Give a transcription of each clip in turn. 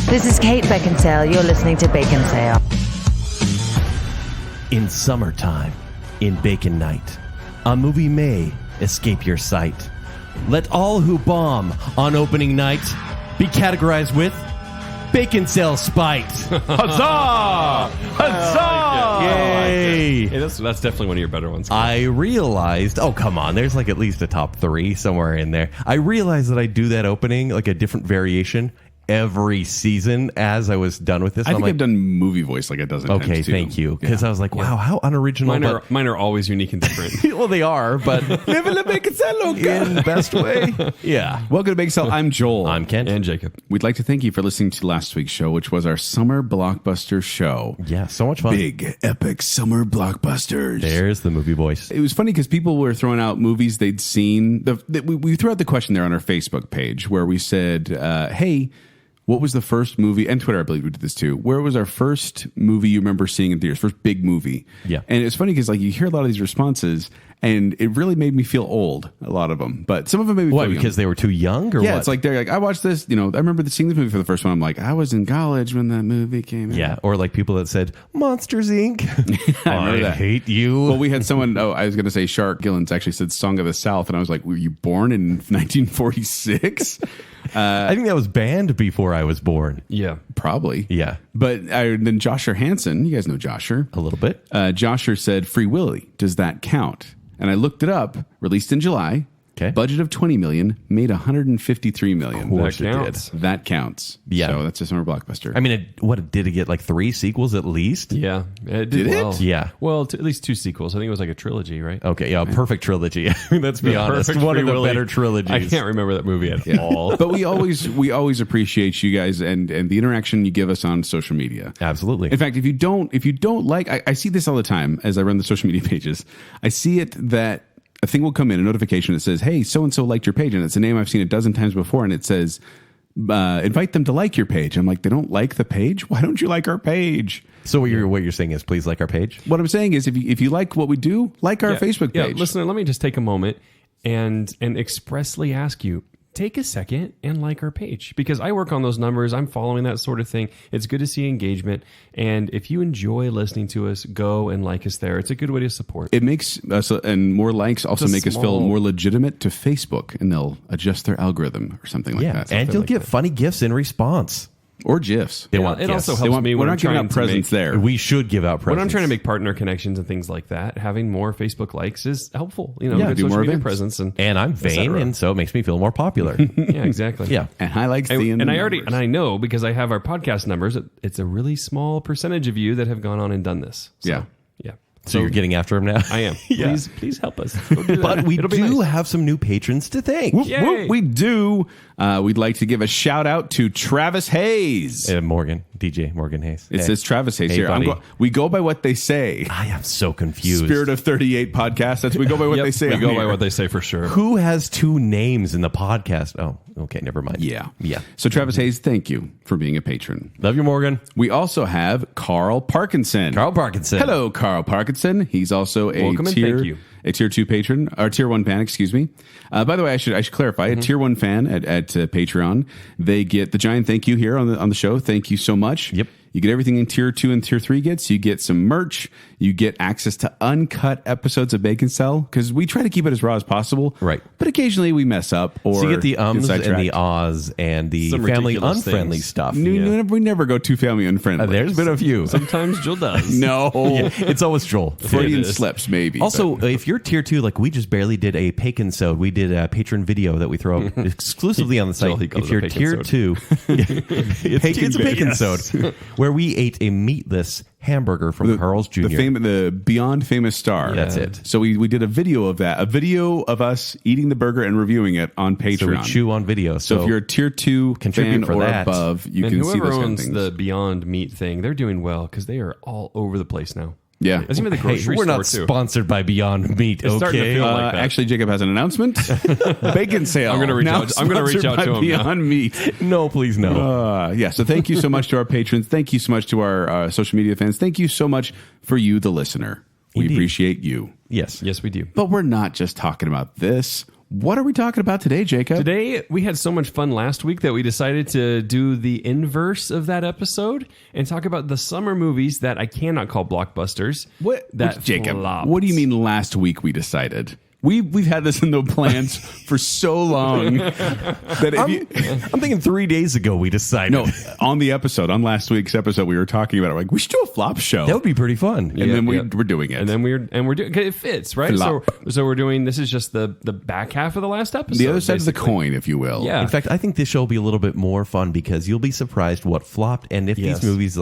This is Kate Baconsale. You're listening to Baconsale. In summertime, in Bacon Night, a movie may escape your sight. Let all who bomb on opening night be categorized with Baconsale spite. Huzzah! Huzzah! Yay! Hey, that's definitely one of your better ones. I realized, oh, come on, there's like at least a top 3 somewhere in there. I realized that I do that opening, like a different variation, every season as I was done with this. I think I've done movie voice like a dozen times. Okay, thank you. Because I was like, wow, how unoriginal. Mine are always unique and different. Well, they are, but in the best way. Yeah. Welcome to Baconsale. I'm Joel. I'm Kent. And Jacob. We'd like to thank you for listening to last week's show, which was our summer blockbuster show. Yeah, so much fun. Big, epic summer blockbusters. There's the movie voice. It was funny because people were throwing out movies they'd seen. We threw out the question there on our Facebook page where we said, hey, what was the first movie, and Twitter, I believe we did this too, where was our first movie you remember seeing in theaters, first big movie? Yeah. And it's funny because like you hear a lot of these responses, and it really made me feel old, a lot of them. But some of them made me Why, feel because young. they were too young or Yeah, what? it's like they're like, I watched this, I remember seeing this movie for the first one. I'm like, I was in college when that movie came out. Yeah, or like people that said, Monsters, Inc. I remember that. hate you. Well, we had someone, I was going to say Shark Gillens actually said Song of the South, and I was like, were you born in 1946? I think that was banned before I was born. Yeah. Probably. Yeah. But then Josher Hansen, you guys know Josher. A little bit. Josher said, Free Willy, does that count? And I looked it up, released in July. Okay. Budget of $20 million, made $153 million. Of course That it counts. did. That counts. Yeah. So that's a summer blockbuster. I mean, did it get like 3 sequels at least? Yeah. It Did it? well. Yeah. Well, at least 2 sequels. I think it was like a trilogy, right? Okay, yeah, perfect trilogy. Let's be honest. Perfect One of the Free Willy. better trilogies. I can't remember that movie at all. But we always appreciate you guys and the interaction you give us on social media. Absolutely. In fact, if you don't like, I see this all the time as I run the social media pages. I see it that a thing will come in, a notification that says, hey, so-and-so liked your page. And it's a name I've seen a dozen times before. And it says, invite them to like your page. I'm like, they don't like the page? Why don't you like our page? So what you're saying is please like our page? What I'm saying is if you like what we do, like our Facebook page. Yeah, listener, let me just take a moment and expressly ask you, take a second and like our page, because I work on those numbers. I'm following that sort of thing. It's good to see engagement. And if you enjoy listening to us, go and like us there. It's a good way to support. It makes us, and more likes also It's a make us feel small- more legitimate to Facebook, and they'll adjust their algorithm or something like that. and you'll like get that. funny gifts in response. Or GIFs. They want it gifts. also They helps want, me we're when I'm not giving trying out to presents make, there. We should give out presents. When I'm trying to make partner connections and things like that, having more Facebook likes is helpful. Yeah, good do social more media events. presence And I'm vain, cetera. and so it makes me feel more popular. yeah, exactly. Yeah. And highlights the And I know because I have our podcast numbers. It's a really small percentage of you that have gone on and done this. So, Yeah. yeah. So you're getting after him now? I am. Yeah. Please help us. Go do that. But we It'll be do nice. have some new patrons to thank. Whoop, Yay. whoop, we do. We'd like to give a shout out to Travis Hayes. DJ Morgan Hayes. It Hey. says Travis Hayes Hey, here. buddy. We go by what they say. I am so confused. Spirit of 38 podcast. That's we go by what Yep, they say. We on go by here. what they say for sure. Who has 2 names in the podcast? Oh, okay, never mind. Yeah. Yeah. So Travis Hayes, thank you for being a patron. Love you, Morgan. We also have Carl Parkinson. Carl Parkinson. Hello, Carl Parkinson. He's also a Welcome and tier, thank you. a tier 2 patron, or tier 1 fan, excuse me. By the way, I should clarify, a tier 1 fan at Patreon, they get the giant thank you here on the show. Thank you so much. Yep. You get everything in tier 2 and tier 3 gets. You get some merch. You get access to uncut episodes of Baconsale, because we try to keep it as raw as possible. Right. But occasionally we mess up or So you get the get and the sidetracked. ahs and the Some family ridiculous unfriendly things. stuff. We never go too family unfriendly. There's been a few. Sometimes Jill does. No. Yeah, it's always Joel. Freudian It is. slips, maybe. Also, if you're tier 2, like we just barely did a Paconsode. We did a patron video that we throw up exclusively on the site. Joel, he calls If it you're a tier Paconsode. 2, it's a Paconsode where we ate a meatless hamburger from Carl's Jr. The beyond famous star. That's it. So we did a video of that, a video of us eating the burger and reviewing it on Patreon. So we chew on video. So if you're a tier 2 contribute fan for or that. above, you And can see whoever those kind of owns things. the Beyond Meat thing, they're doing well because they are all over the place now. Yeah. It's even the grocery we're store not too. sponsored by Beyond Meat. It's starting to Okay. feel like that. Actually, Jacob has an announcement. Bacon sale. I'm gonna reach now out- I'm gonna reach sponsored out to by him now. Beyond Meat. No, please no. Yeah, so thank you so much to our patrons. Thank you so much to our social media fans. Thank you so much for you, the listener. We Indeed. appreciate you. Yes. Yes, we do. But we're not just talking about this. What are we talking about today, Jacob? Today, we had so much fun last week that we decided to do the inverse of that episode and talk about the summer movies that I cannot call blockbusters. Jacob, flopped. what do you mean last week we decided? We've had this in the plans for so long that I'm thinking 3 days ago we decided. No, on last week's episode, we were talking about it. Like, we should do a flop show. That would be pretty fun. And then we're doing it. And then we're doing it fits, right? So we're doing this is just the back half of the last episode. The other side of the coin, if you will. Yeah. In fact, I think this show will be a little bit more fun because you'll be surprised what flopped and if these movies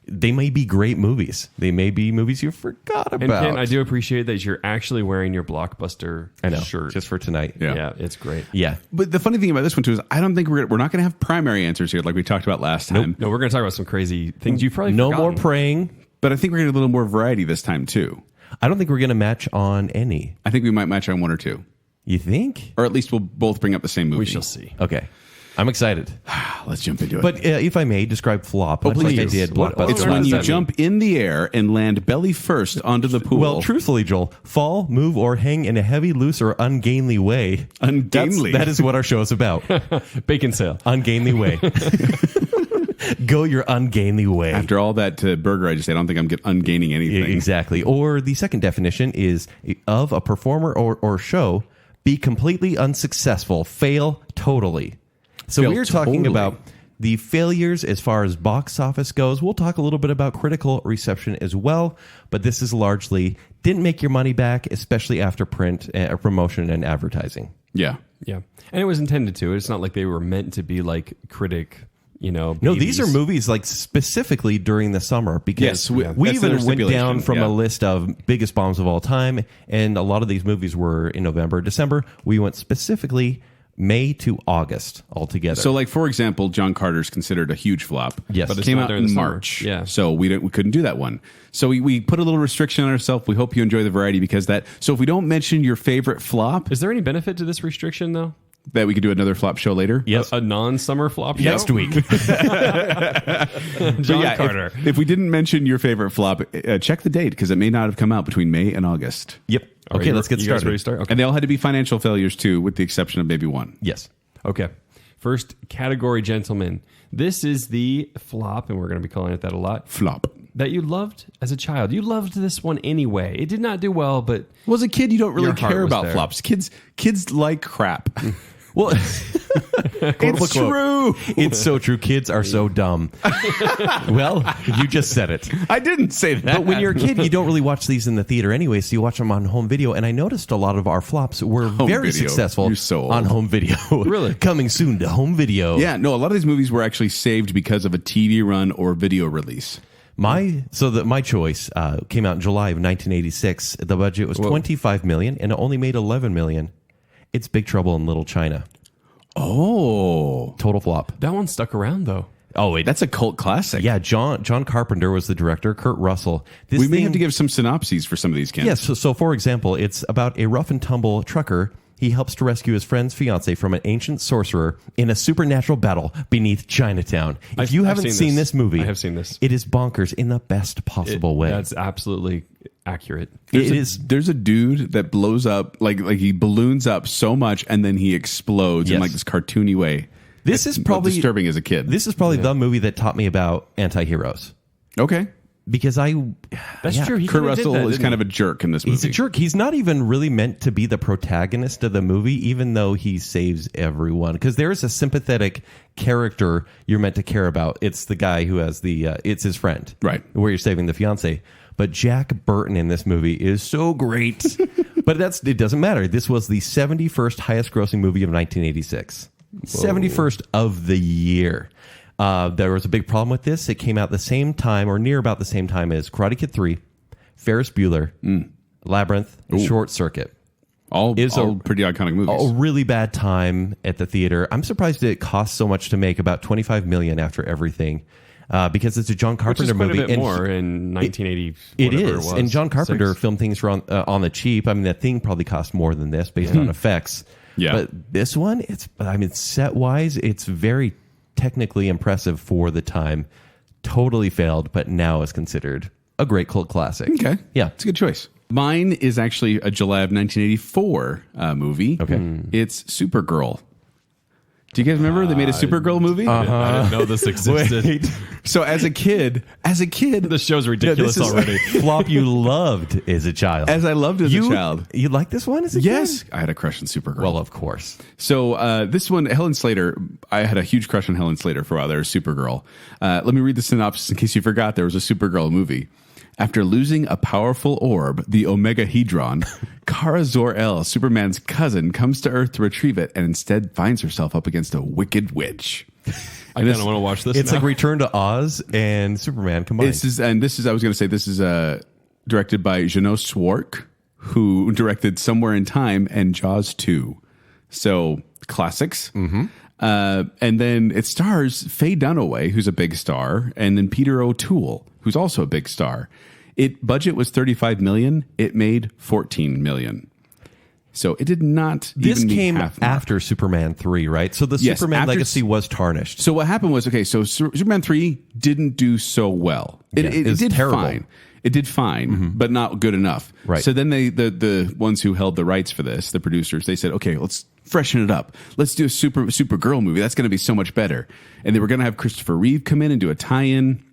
they may be great movies. They may be movies you forgot about. And Ken, I do appreciate that you're actually wearing your Blockbuster shirt. Just for tonight. Yeah, it's great. Yeah. But the funny thing about this one, too, is I don't think we're not going to have primary answers here like we talked about last time. No, we're going to talk about some crazy things you've probably No forgotten. more praying. But I think we're going to get a little more variety this time, too. I don't think we're going to match on any. I think we might match on one or two. You think? Or at least we'll both bring up the same movie. We shall see. Okay. I'm excited. Let's jump into it. But if I may, describe flop. Much like I did Blockbuster. It's when you jump in the air and land belly first onto the pool. Well, truthfully, Joel, fall, move, or hang in a heavy, loose, or ungainly way. Ungainly? That is what our show is about. Baconsale. Ungainly way. Go your ungainly way. After all that burger I just ate, I don't think I'm ungaining anything. Exactly. Or the second definition is of a performer or show, be completely unsuccessful, fail totally. So we're talking about the failures as far as box office goes. We'll talk a little bit about critical reception as well, but this is largely didn't make your money back, especially after print, promotion, and advertising. Yeah. Yeah. And it was intended to. It's not like they were meant to be like critic, No, these are movies like specifically during the summer because yes, we even went down from a list of biggest bombs of all time, and a lot of these movies were in November, December. We went specifically May to August altogether. So, like, for example, John Carter's considered a huge flop. Yes. But it came out in March. Yeah. So we couldn't do that one. So we put a little restriction on ourselves. We hope you enjoy the variety because so if we don't mention your favorite flop, Is there any benefit to this restriction, though? that we could do another flop show later. Yes. A non-summer flop show? Next week. John Carter. If we didn't mention your favorite flop, check the date because it may not have come out between May and August. Yep. Okay, let's get you guys started. ready to start? Okay. And they all had to be financial failures too, with the exception of maybe one. Yes. Okay. First category, gentlemen. This is the flop, and we're going to be calling it that a lot, Flop. that you loved as a child. You loved this one anyway. It did not do well, but Well, as a kid, you don't really Your heart care was about there. flops. Kids like crap. Well, It's true. It's so true. Kids are so dumb. Well, you just said it. I didn't say that. But when you're a kid, you don't really watch these in the theater anyway, so you watch them on home video. And I noticed a lot of our flops were very video. successful You're so old. on home video. Really? Coming soon to home video. Yeah, no, a lot of these movies were actually saved because of a TV run or video release. My choice came out in July of 1986. The budget was $25 million, and it only made $11 million. It's Big Trouble in Little China. Oh. Total flop. that one stuck around, though. Oh, wait. That's a cult classic. Yeah, John Carpenter was the director. Kurt Russell. We may have to give some synopses for some of these, Ken. Yes. So, for example, it's about a rough and tumble trucker. He helps to rescue his friend's fiancée from an ancient sorcerer in a supernatural battle beneath Chinatown. If you haven't seen this movie, I have seen this. It is bonkers in the best possible way. That's absolutely accurate. There's a dude that blows up, like he balloons up so much and then he explodes in Yes. like this cartoony way. This is probably disturbing as a kid. This is probably the movie that taught me about anti-heroes. Okay. Because That's true. He Kurt kinda did Russell that, is didn't kind he? of a jerk in this movie. he's a jerk. He's not even really meant to be the protagonist of the movie, even though he saves everyone. Because there is a sympathetic character you're meant to care about. It's the guy who has it's his friend. Right. Where you're saving the fiance. But Jack Burton in this movie is so great. But it doesn't matter. This was the 71st highest grossing movie of 1986. 71st of the year. There was a big problem with this. It came out the same time or near about the same time as Karate Kid 3, Ferris Bueller, Labyrinth, and Short Circuit. All pretty iconic movies. A really bad time at the theater. I'm surprised it cost so much to make, about $25 million after everything, because it's a John Carpenter Which is quite movie. a bit more in 1980. It whatever is. was. And John Carpenter 6. filmed things on the cheap. I mean, that thing probably cost more than this based on effects. Yeah. But this one, set-wise, it's very technically impressive for the time. Totally failed, but now is considered a great cult classic. Okay. Yeah. It's a good choice. Mine is actually a July of 1984 movie. Okay. It's Supergirl. Do you guys remember they made a Supergirl movie? I didn't know this existed. Wait. So as a kid, The show's ridiculous already. Flop you loved as a child. as I loved as a child. You liked this one as a Yes, kid? I had a crush on Supergirl. Well, of course. So this one, Helen Slater, I had a huge crush on Helen Slater for a while. There was Supergirl. Let me read the synopsis in case you forgot there was a Supergirl movie. After losing a powerful orb, the Omegahedron, Kara Zor-El, Superman's cousin, comes to Earth to retrieve it and instead finds herself up against a wicked witch. I kind of want to watch this. It's now. like Return to Oz and Superman combined. This is I was going to say, this is directed by Janos Swark, who directed Somewhere in Time and Jaws 2. So, classics. Mm-hmm. And then it stars Faye Dunaway, who's a big star, and then Peter O'Toole, who's also a big star. Budget was $35 million. It made $14 million. So it did not. This even meet came half the mark. after Superman 3, right? So the Yes, Superman after- legacy was tarnished. So what happened was, so Superman 3 didn't do so well. It it's did terrible. fine. It did fine, but not good enough. Right. So then the ones who held the rights for this, the producers, they said, okay, let's freshen it up. Let's do a Supergirl movie. That's going to be so much better. And they were going to have Christopher Reeve come in and do a tie-in.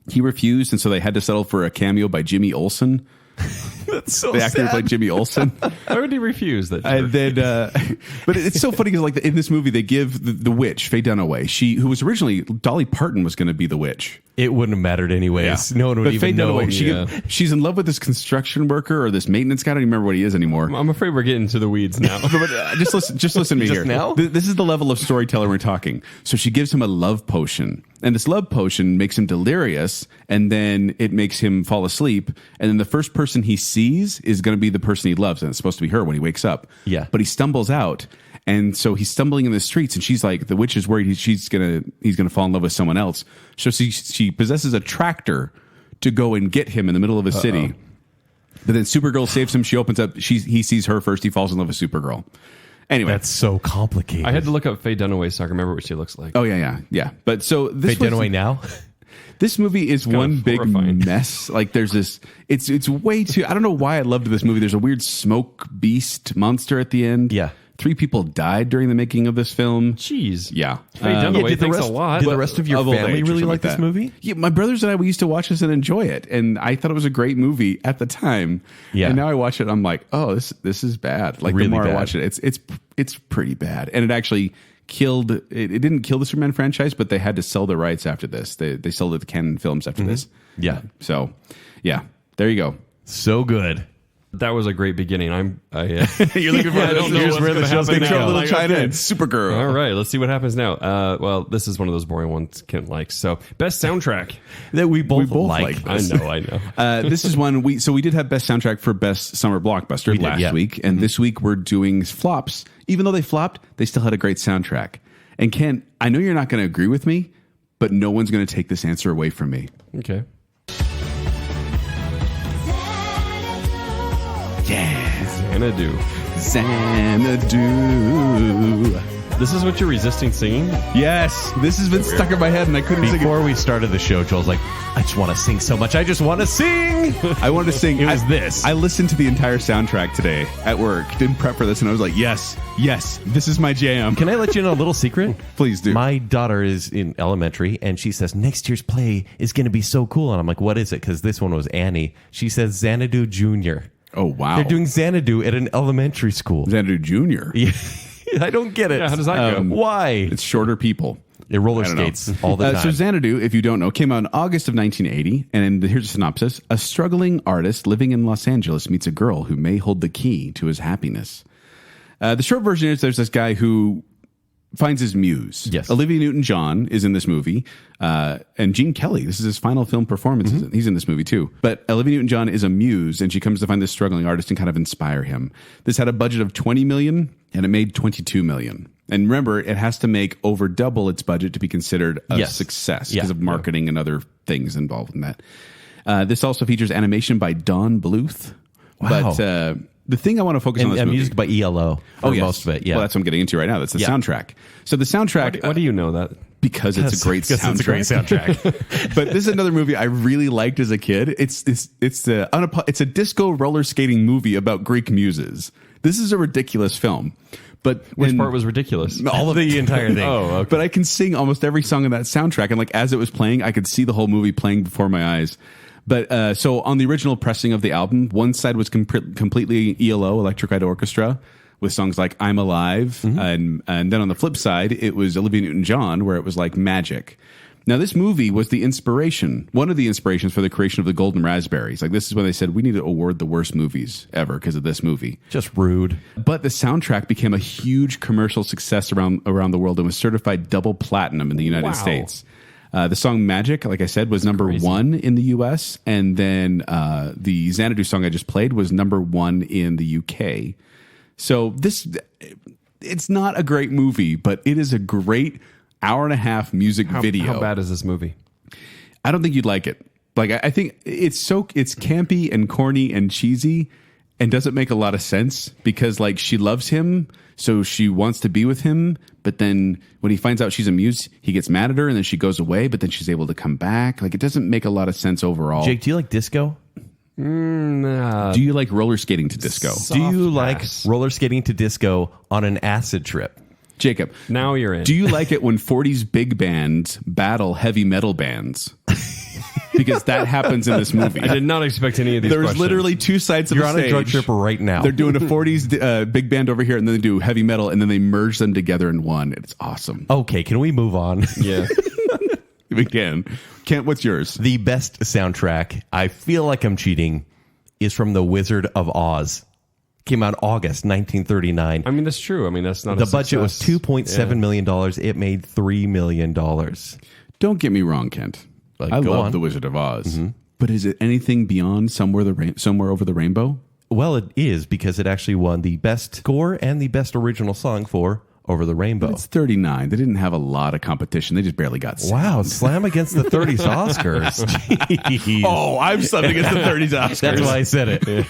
He refused, and so they had to settle for a cameo by Jimmy Olsen. That's so The actor who played Jimmy Olsen. Why would he refuse that? And then, but it's so funny because like in this movie they give the witch Faye Dunaway, who was originally Dolly Parton was going to be the witch. It wouldn't have mattered anyways. No one would But even Faye know. Dunaway, she's in love with this construction worker or this maintenance guy. I don't even remember what he is anymore. I'm afraid we're getting to the weeds now. But just listen to me Just here. now? This is the level of storyteller we're talking. So she gives him a love potion, and this love potion makes him delirious, and then it makes him fall asleep, and then the first person he sees is going to be the person he loves, and it's supposed to be her when he wakes up. Yeah. But he stumbles out, and so he's stumbling in the streets, and she's like, the witch is worried he's gonna fall in love with someone else. So she possesses a tractor to go and get him in the middle of a city. But then Supergirl saves him. She opens up. He sees her first. He falls in love with Supergirl. Anyway, That's so complicated. I had to look up Faye Dunaway so I can remember what she looks like. oh yeah. But so this Faye Dunaway now? This movie is one big horrifying. mess. Like there's this. It's way too. I don't know why I loved this movie. There's a weird smoke beast monster at the end. Yeah. 3 people died during the making of this film. Jeez. Yeah. Faye Dunaway did the thanks rest- a lot. did the rest of your Of old family age or really something like this that. movie? Yeah, my brothers and I, we used to watch this and enjoy it, and I thought it was a great movie at the time. Yeah. And now I watch it, I'm like, oh, this is bad. Like Really the more bad. I watch it, it's pretty bad, and it actually killed. It didn't kill the Superman franchise, but they had to sell the rights after this. They sold it to Canon Films after this. Yeah. So, yeah, there you go. So good. That was a great beginning. You're looking for I don't know what's where the gonna show's happen going to now. go. Like, China okay. and Supergirl. All right, let's see what happens now. Well, this is one of those boring ones Kent likes. So, best soundtrack. That we both like like. this. I know. This is one we did have best soundtrack for best summer blockbuster We did, last yeah. week, and this week we're doing flops. Even though they flopped, they still had a great soundtrack. And Ken, I know you're not going to agree with me, but no one's going to take this answer away from me. Okay. Yeah, Xanadu. Xanadu. This is what you're resisting singing? Yes, this has been stuck in my head, and I couldn't sing it. Before we started the show, Joel's like, I just want to sing so much. I just want to sing. I wanted to sing. It was this. I listened to the entire soundtrack today at work. Didn't prep for this, and I was like, yes, this is my jam. Can I let you know a little secret? Please do. My daughter is in elementary, and she says, next year's play is going to be so cool. And I'm like, what is it? Because this one was Annie. She says Xanadu Jr. Oh, wow. They're doing Xanadu at an elementary school. Xanadu Jr. Yeah. I don't get it. Yeah, how does that go? Why? It's shorter people. It roller I don't know. skates all the time. So Xanadu, if you don't know, came out in August of 1980. And here's a synopsis. A struggling artist living in Los Angeles meets a girl who may hold the key to his happiness. The short version is there's this guy who finds his muse. Yes. Olivia Newton-John is in this movie. And Gene Kelly, this is his final film performance. He's in this movie too. But Olivia Newton-John is a muse, and she comes to find this struggling artist and kind of inspire him. This had a budget of $20 million, and it made $22 million. And remember, it has to make over double its budget to be considered a Yes. success Yeah. because of marketing and other things involved in that. This also features animation by Don Bluth. Wow. But the thing I want to focus on and this movie... music by ELO for yes. most of it. Yeah. Well, that's what I'm getting into right now. That's the Yeah. soundtrack. So the soundtrack... Why do you know that? because it's a great soundtrack. It's a great soundtrack. But this is another movie I really liked as a kid. It's a disco roller skating movie about Greek muses. This is a ridiculous film. But Which part was ridiculous? all of the entire thing. Oh, okay. But I can sing almost every song in that soundtrack, and like as it was playing, I could see the whole movie playing before my eyes. But so on the original pressing of the album, one side was completely ELO, Electric Light Orchestra, with songs like "I'm Alive," and then on the flip side, it was Olivia Newton-John, where it was like "Magic." Now, this movie was one of the inspirations for the creation of the Golden Raspberries. Like, this is when they said, we need to award the worst movies ever because of this movie. Just rude. But the soundtrack became a huge commercial success around the world and was certified double platinum in the United States. The song Magic, like I said, was number one in the U.S. And then the Xanadu song I just played was number one in the UK. So it's not a great movie, but it is a great hour-and-a-half music video. How bad is this movie? I don't think you'd like it. Like, I think it's campy and corny and cheesy and doesn't make a lot of sense because, like, she loves him, so she wants to be with him, but then when he finds out she's a muse, he gets mad at her, and then she goes away, but then she's able to come back. Like, it doesn't make a lot of sense overall. Jake, do you like disco? Do you like roller skating to disco? Do you like roller skating to disco on an acid trip? Jacob, Now you're in. do you like it when 40s big bands battle heavy metal bands? Because that happens in this movie. I did not expect any of these There's questions. literally two sides of You're the on stage. a drug trip right now. They're doing a 40s big band over here, and then they do heavy metal, and then they merge them together in one. It's awesome. Okay, can we move on? Yeah. We can. Kent, what's yours? The best soundtrack, I feel like I'm cheating, is from The Wizard of Oz. Came out August 1939. I mean, that's true. I mean, that's not The a budget was success. $2.7 million. It made $3 million. Don't get me wrong, Kent. I go love on. The Wizard of Oz. But is it anything beyond Somewhere Over the Rainbow? Well, it is because it actually won the best score and the best original song for Over the Rainbow. It's 39. They didn't have a lot of competition. They just barely got Wow, slam against the 30s Oscars. Jeez. Oh, I'm something against the 30s Oscars. That's why I said it.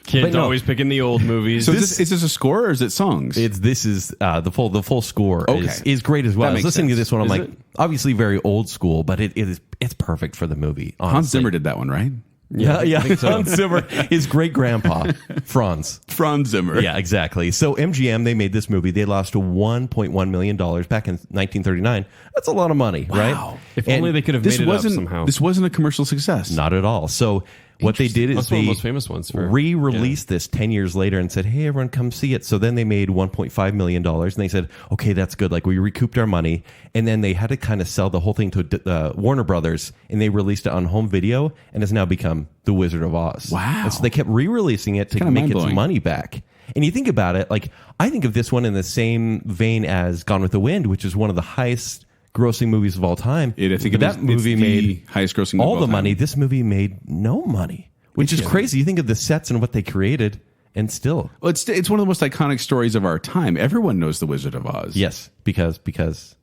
Kids no. always picking the old movies. So is this a score or is it songs? This is the full score is great as well. I was makes listening to sense. this one. I'm Is like, it? obviously very old school, but it's perfect for the movie. Honestly. Hans Zimmer did that one, right? Yeah. I think so. Hans Zimmer, his great grandpa, Franz. Franz Zimmer. Yeah, exactly. So MGM, they made this movie. They lost $1.1 million back in 1939. That's a lot of money, right? If And only they could have made it up somehow. This wasn't a commercial success. Not at all. So what they did is That's one of they the most famous ones for- re-released this 10 years later and said, hey, everyone come see it. So then they made $1.5 million and they said, okay, that's good. Like we recouped our money. And then they had to kind of sell the whole thing to Warner Brothers and they released it on home video and has now become The Wizard of Oz. Wow. And so they kept re-releasing it to kinda make its mind-blowing. money back. And you think about it, like I think of this one in the same vein as Gone with the Wind, which is one of the highest grossing movies of all time. I think But that movie made highest grossing movie all of the time. money. This movie made no money, which is crazy. You think of the sets and what they created, and still, Well, it's one of the most iconic stories of our time. Everyone knows The Wizard of Oz. yes, because Because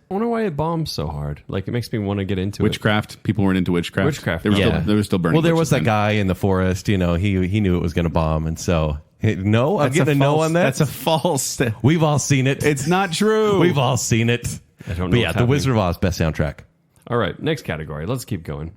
I wonder why it bombs so hard. Like, it makes me want to get into witchcraft. People weren't into witchcraft. Witchcraft. They were, yeah, still, they were still burning. Well, there witches was that then. guy in the forest. You know, he knew it was going to bomb, and so no, I'm That's getting a no false- on that. That's a false. We've all seen it. It's not true. We've all seen it. I don't know But yeah, what's The happening. Wizard of Oz, best soundtrack. it. All right, next category. Let's keep going.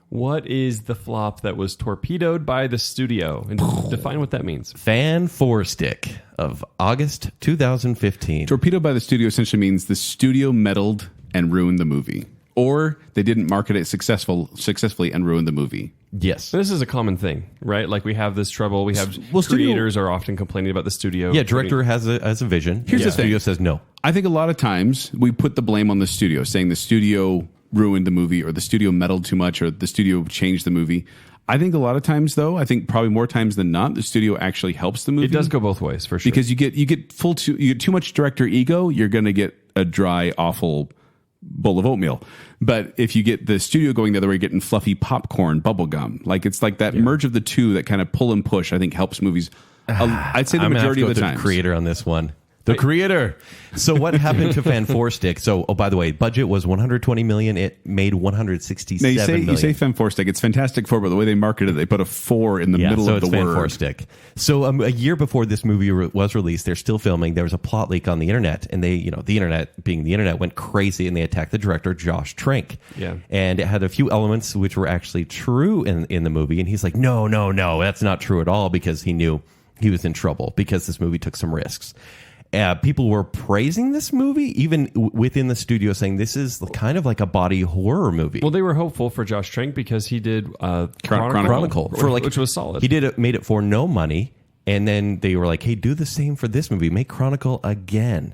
What is the flop that was torpedoed by the studio? And define what that means. Fan Four Stick of August 2015. Torpedoed by the studio essentially means the studio meddled and ruined the movie, or they didn't market it successfully and ruined the movie. Yes. This is a common thing, right? Like, we have this trouble. We have Well, studio- creators are often complaining about the studio. Yeah, director has a vision. Here's the thing. studio says no. I think a lot of times we put the blame on the studio, saying the studio ruined the movie or the studio meddled too much or the studio changed the movie. I think a lot of times, though, I think probably more times than not, the studio actually helps the movie. It does go both ways, for sure. Because you get too much director ego, you're going to get a dry, awful bowl of oatmeal. But if you get the studio going the other way, getting fluffy popcorn, bubblegum, like it's like that merge of the two that kind of pull and push, I think helps movies. I'd say the I'm gonna have majority to go of the through time. creator on this one. The creator. So what happened to Fan Four Stick? So, by the way, budget was $120 million. It made $167 Now, million. you say Fan Four Stick. It's Fantastic Four, but the way they marketed it, they put a 4 in the middle of the Fan word. Four Stick. So a year before this movie was released, they're still filming. There was a plot leak on the internet, and they, the internet being the internet, went crazy, and they attacked the director, Josh Trank. Yeah. And it had a few elements which were actually true in the movie, and he's like, no, that's not true at all, because he knew he was in trouble because this movie took some risks. People were praising this movie, even within the studio, saying this is kind of like a body horror movie. Well, they were hopeful for Josh Trank because he did Chronicle. which was solid. He made it for no money, and then they were like, "Hey, do the same for this movie. Make Chronicle again."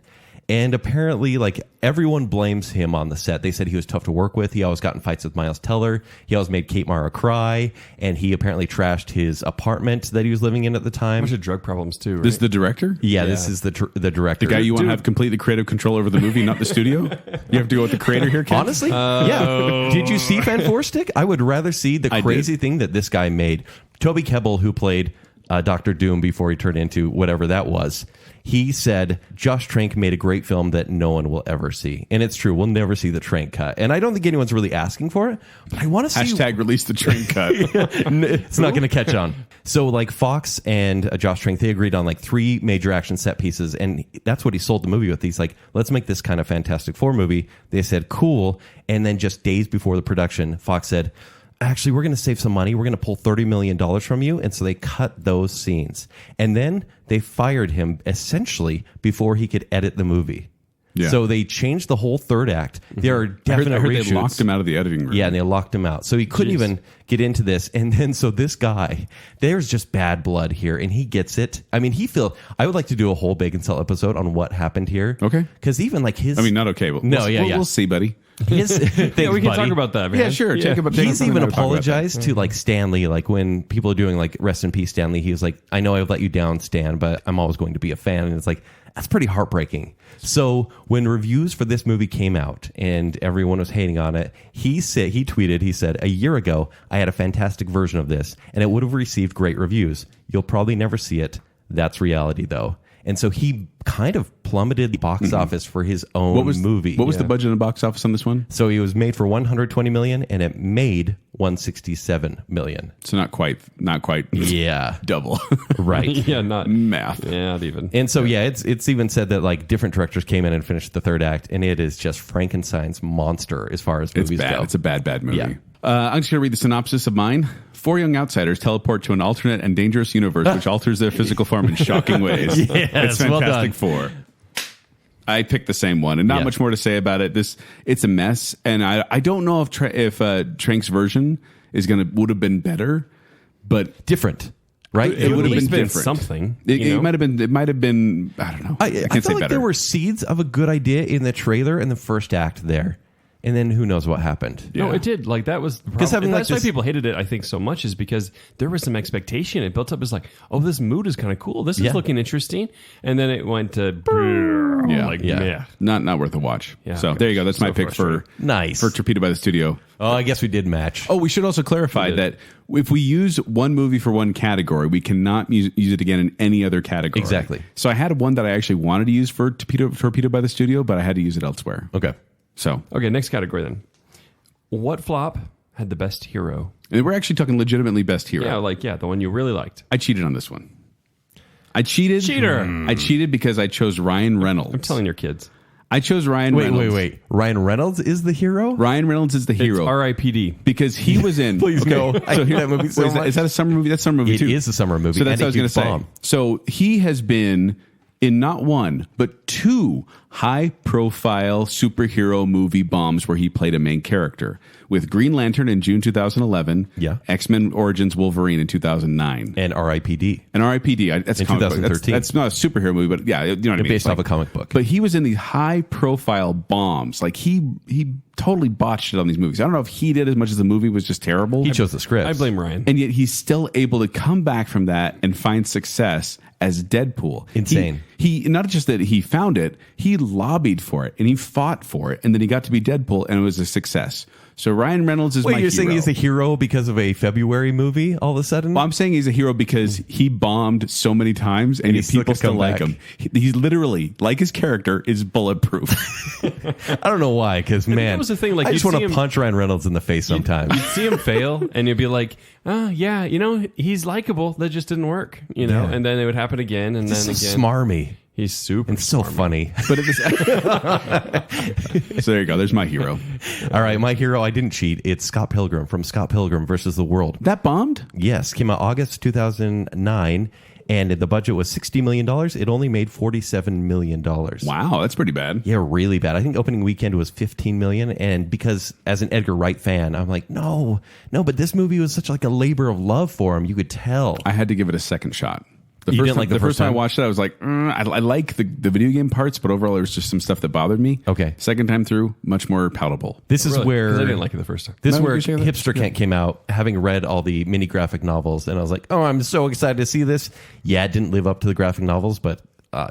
And apparently, everyone blames him on the set. They said he was tough to work with. He always got in fights with Miles Teller. He always made Kate Mara cry. And he apparently trashed his apartment that he was living in at the time. A bunch of drug problems too. Right? This is the director? Yeah, this is the director. The guy you want to have completely creative control over the movie, not the studio? You have to go with the creator here, Ken? Honestly, yeah. Did you see Fan Four Stick? I would rather see the crazy thing that this guy made. Toby Kebbell, who played Dr. Doom before he turned into whatever that was, he said Josh Trank made a great film that no one will ever see. And it's true. We'll never see the Trank cut. And I don't think anyone's really asking for it, but I want to see... Hashtag release the Trank cut. It's not going to catch on. So Fox and Josh Trank, they agreed on 3 major action set pieces. And that's what he sold the movie with. He's like, let's make this kind of Fantastic Four movie. They said, cool. And then just days before the production, Fox said, actually, we're going to save some money. We're going to pull $30 million from you. And so they cut those scenes. And then they fired him essentially before he could edit the movie. Yeah. So they changed the whole third act. There are definite I heard reshoots. they locked him out of the editing room. Yeah, and they locked him out. So he couldn't even get into this. And then so this guy, there's just bad blood here, and he gets it. I mean, I would like to do a whole Baconsale episode on what happened here. Okay. Because even his... I mean, not okay. But we'll see, buddy. Thanks, we can buddy. talk about that, man. Yeah, sure. He's even apologized to Stan Lee. When people are doing rest in peace Stan Lee, he was like, I know I've let you down, Stan, but I'm always going to be a fan. And it's that's pretty heartbreaking. So when reviews for this movie came out and everyone was hating on it, he tweeted, a year ago, I had a fantastic version of this and it would have received great reviews. You'll probably never see it. That's reality though. And so he kind of plummeted the box office for his own movie. What was the budget in the box office on this one? So he was made for $120 million, and it made $167 million. So not quite. Yeah, double. Right. Yeah, not math. Yeah, not even. And so it's even said that different directors came in and finished the third act, and it is just Frankenstein's monster as far as movies go. It's a bad movie. Yeah. I'm just going to read the synopsis of mine. 4 young outsiders teleport to an alternate and dangerous universe which alters their physical form in shocking ways. Yes, it's Fantastic well done. Four. I picked the same one, and not much more to say about it. It's a mess, and I don't know if Trank's version would have been better, but different. Right? It would have been different. Something. It might have been. I don't know. I can't felt say like better. there were seeds of a good idea in the trailer in the first act there. And then who knows what happened. No, it did. That was the problem. That's why people hated it, I think, so much, is because there was some expectation. It built up as this mood is kind of cool. This is looking interesting. And then it went to... Not worth a watch. Yeah. So there you go. That's my pick for Torpedo by the Studio. Oh, I guess we did match. Oh, we should also clarify that if we use one movie for one category, we cannot use it again in any other category. Exactly. So I had one that I actually wanted to use for Torpedo by the Studio, but I had to use it elsewhere. Okay. Okay, next category then. What flop had the best hero? And we're actually talking legitimately best hero. Yeah, the one you really liked. I cheated on this one. I cheated. Cheater. I cheated because I chose Ryan Reynolds. I'm telling your kids. I chose Ryan Reynolds. Wait. Ryan Reynolds is the hero? Ryan Reynolds is the hero. It's R.I.P.D. Because he was in... Please no. I hate that movie so much. Is that a summer movie? That's a summer movie too. It is a summer movie. So that's what I was going to say. So he has been in not one, but 2 high-profile superhero movie bombs where he played a main character, with Green Lantern in June 2011, X-Men Origins Wolverine in 2009, and R.I.P.D. That's in 2013. That's not a superhero movie, but yeah, you know what I mean. Based off a comic book. But he was in these high-profile bombs. He totally botched it on these movies. I don't know if he did as much as the movie was just terrible. He chose the script. I blame Ryan. And yet he's still able to come back from that and find success as Deadpool. Insane. he not just that he found it, he lobbied for it and he fought for it, and then he got to be Deadpool, and it was a success. So Ryan Reynolds is my Wait, you're hero. saying he's a hero because of a February movie all of a sudden? Well, I'm saying he's a hero because he bombed so many times and he still people can still come like back. him. He's literally, like his character, is bulletproof. I don't know why, because man, that was the thing, like, I just you'd want see to him- punch Ryan Reynolds in the face sometimes. You'd see him fail, and you'd be like, "Oh yeah, he's likable. That just didn't work." Yeah. And then it would happen again, and Just then so again. smarmy. He's super. It's so smarmy. funny. But it is, so there you go. There's my hero. All right, my hero, I didn't cheat. It's Scott Pilgrim from Scott Pilgrim versus the World. That bombed? Yes, came out August 2009, and the budget was $60 million. It only made $47 million. Wow, that's pretty bad. Yeah, really bad. I think opening weekend was $15 million, and because as an Edgar Wright fan, I'm like, no, but this movie was such like a labor of love for him. You could tell. I had to give it a second shot. You didn't like the first time I time? watched it, I was like, I like the video game parts, but overall there was just some stuff that bothered me. Okay. Second time through, much more palatable. This is Really? where 'Cause I didn't like it the first time. This is No, where you should have- Hipster Kent came out, having read all the mini graphic novels, and I was like, "Oh, I'm so excited to see this." Yeah, it didn't live up to the graphic novels, but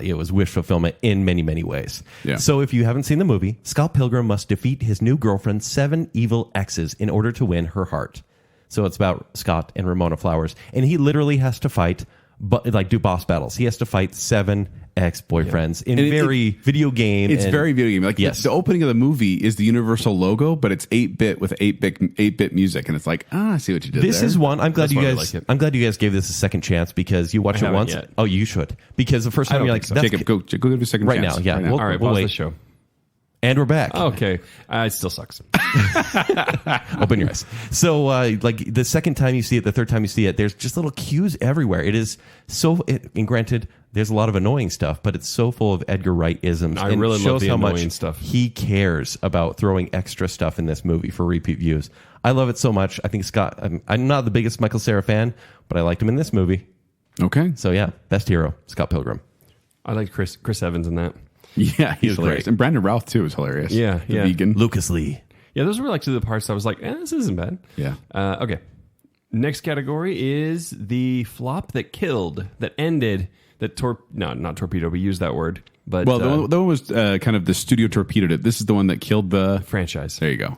it was wish fulfillment in many, many ways. Yeah. So, if you haven't seen the movie, Scott Pilgrim must defeat his new girlfriend's 7 evil exes in order to win her heart. So it's about Scott and Ramona Flowers, and he literally has to fight, but like do boss battles. He has to fight 7 ex-boyfriends in And very video game. It's and- very video game. Like Yes. the opening of the movie is the Universal logo, but it's 8-bit with 8-bit music, and it's like, I see what you did This there. is one. I'm glad That's you why I guys. like it. I'm glad you guys gave this a second chance because you watch it haven't once. yet. Oh, you should, because the first I time don't you're like, think so. that's Jacob, go give it a second right chance. now. Yeah, Right now. All right, we'll pause wait. the show. And we're back. Okay, it still sucks. Open your eyes. So, like the second time you see it, the third time you see it, there's just little cues everywhere. It is so. And granted, there's a lot of annoying stuff, but it's so full of Edgar Wright isms. I and really love shows the how annoying much stuff. he cares about throwing extra stuff in this movie for repeat views. I love it so much. I think Scott. I'm not the biggest Michael Cera fan, but I liked him in this movie. Okay. So yeah, best hero, Scott Pilgrim. I liked Chris Evans in that. Yeah, he's was hilarious. great. And Brandon Routh, too, is hilarious. Yeah, The yeah. vegan. Lucas Lee. Yeah, those were like two of the parts I was like, this isn't bad. Yeah. Okay. Next category is the flop that killed, that ended, that no, not torpedo. We used that word, but Well, the one was kind of the studio torpedoed it. This is the one that killed the... franchise. There you go.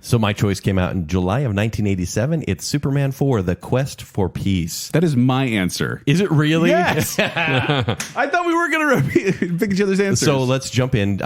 So my choice came out in July of 1987. It's Superman 4: The Quest for Peace. That is my answer. Is it really? Yes. I thought we were going to pick each other's answers. So let's jump in.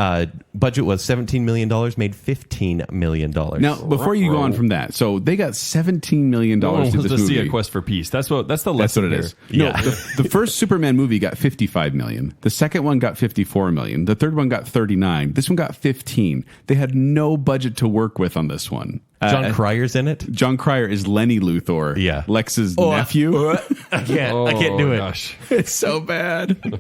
Budget was $17 million, made $15 million. Now, before you go on from that, so they got $17 million No one to wants this to see movie. a quest for peace. That's the That's lesson what it here. is. No, Yeah. the first Superman movie got $55 million. The second one got $54 million. The third one got $39. This one got $15. They had no budget to work with on this one. John Cryer's in it. John Cryer is Lenny Luthor. Yeah. Lex's nephew. I can't do it. Gosh. It's so bad.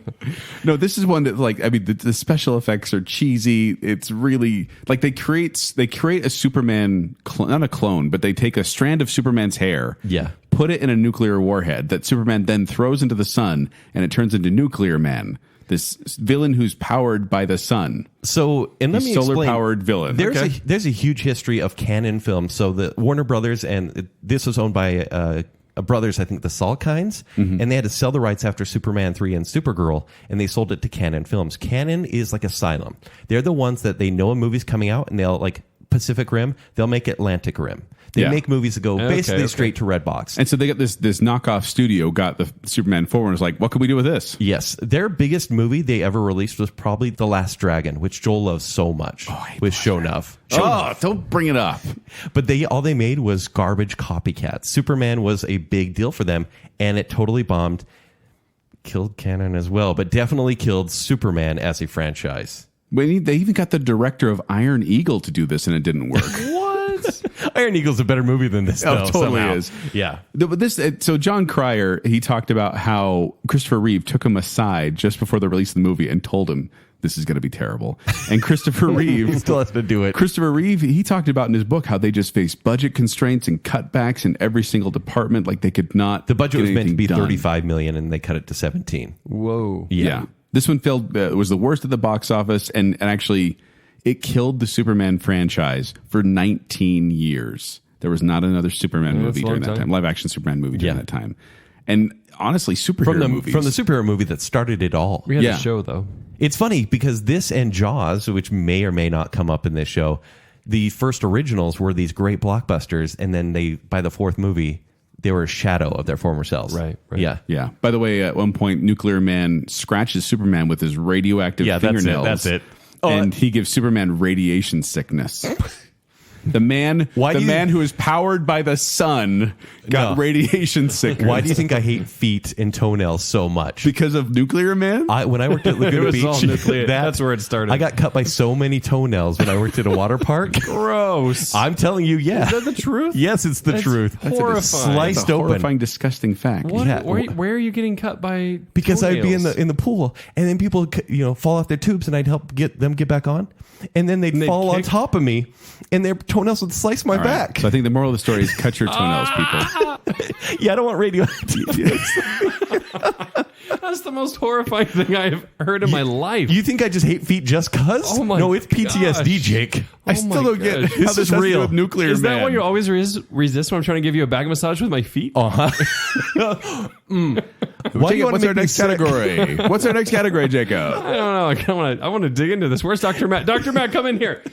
No, this is one that, like, I mean, the special effects are cheesy. It's really like they create a Superman, not a clone, but they take a strand of Superman's hair, Yeah. put it in a nuclear warhead that Superman then throws into the sun, and it turns into Nuclear Man, this villain who's powered by the sun. So, and let He's me explain. solar-powered villain. There's a huge history of canon films. So the Warner Brothers, and this was owned by brothers, I think the Salkinds, and they had to sell the rights after Superman 3 and Supergirl, and they sold it to Canon Films. Canon is like Asylum. They're the ones that they know a movie's coming out, and they'll, like Pacific Rim, they'll make Atlantic Rim. They Yeah. make movies that go basically okay. straight to Redbox. And so they got this knockoff studio, got the Superman 4 and was like, what can we do with this? Yes, their biggest movie they ever released was probably The Last Dragon, which Joel loves so much, with Shonuff. Oh, don't bring it up. But all they made was garbage copycats. Superman was a big deal for them, and it totally bombed. Killed canon as well, but definitely killed Superman as a franchise. They even got the director of Iron Eagle to do this, and it didn't work. What? Iron Eagle's a better movie than this, though, Oh, totally somehow. is. Yeah. But so John Cryer, he talked about how Christopher Reeve took him aside just before the release of the movie and told him this is going to be terrible. And Christopher Reeve He still has to do it. Christopher Reeve, he talked about in his book how they just faced budget constraints and cutbacks in every single department. Like they could not. The budget get was meant to be anything done. $35 million, and they cut it to 17. Whoa. Yeah. This one failed. Was the worst at the box office, and actually, it killed the Superman franchise for 19 years. There was not another Superman movie that's a during long that time. time, live action Superman movie during Yeah. that time. And honestly superhero movies. From the superhero movie that started it all. We had Yeah. the show, though. It's funny because this and Jaws, which may or may not come up in this show, the first originals were these great blockbusters, and then by the fourth movie, they were a shadow of their former selves. Right. Yeah. Yeah. By the way, at one point, Nuclear Man scratches Superman with his radioactive fingernails. That's it. And he gives Superman radiation sickness. The man who is powered by the sun got radiation sickness. Why do you think I hate feet and toenails so much? Because of Nuclear Man? When I worked at Laguna It was all Beach, nuclear. That's where it started. I got cut by so many toenails when I worked at a water park. Gross. I'm telling you, yeah. Is that the truth? Yes, it's the That's truth. horrifying. That's Sliced a open. horrifying, disgusting fact. What? Yeah. Where are you getting cut by? Because I'd be toenails? in the pool, and then people fall off their tubes, and I'd help get back on, and then they'd fall on kick? top of me, and their toenails would slice my All right. back. So I think the moral of the story is cut your toenails, people. Yeah, I don't want radioactive. That's the most horrifying thing I've heard in my life. You think I just hate feet just cuz? Oh my No, it's PTSD, gosh. Jake. I still don't get gosh. how This is has to do real. with Nuclear Is Man. that why you always resist when I'm trying to give you a back massage with my feet? Uh-huh. Why do you want What's to our make me next sick? category? What's our next category, Jacob? I don't know. I want to dig into this. Where's Dr. Matt? Dr. Matt, come in here.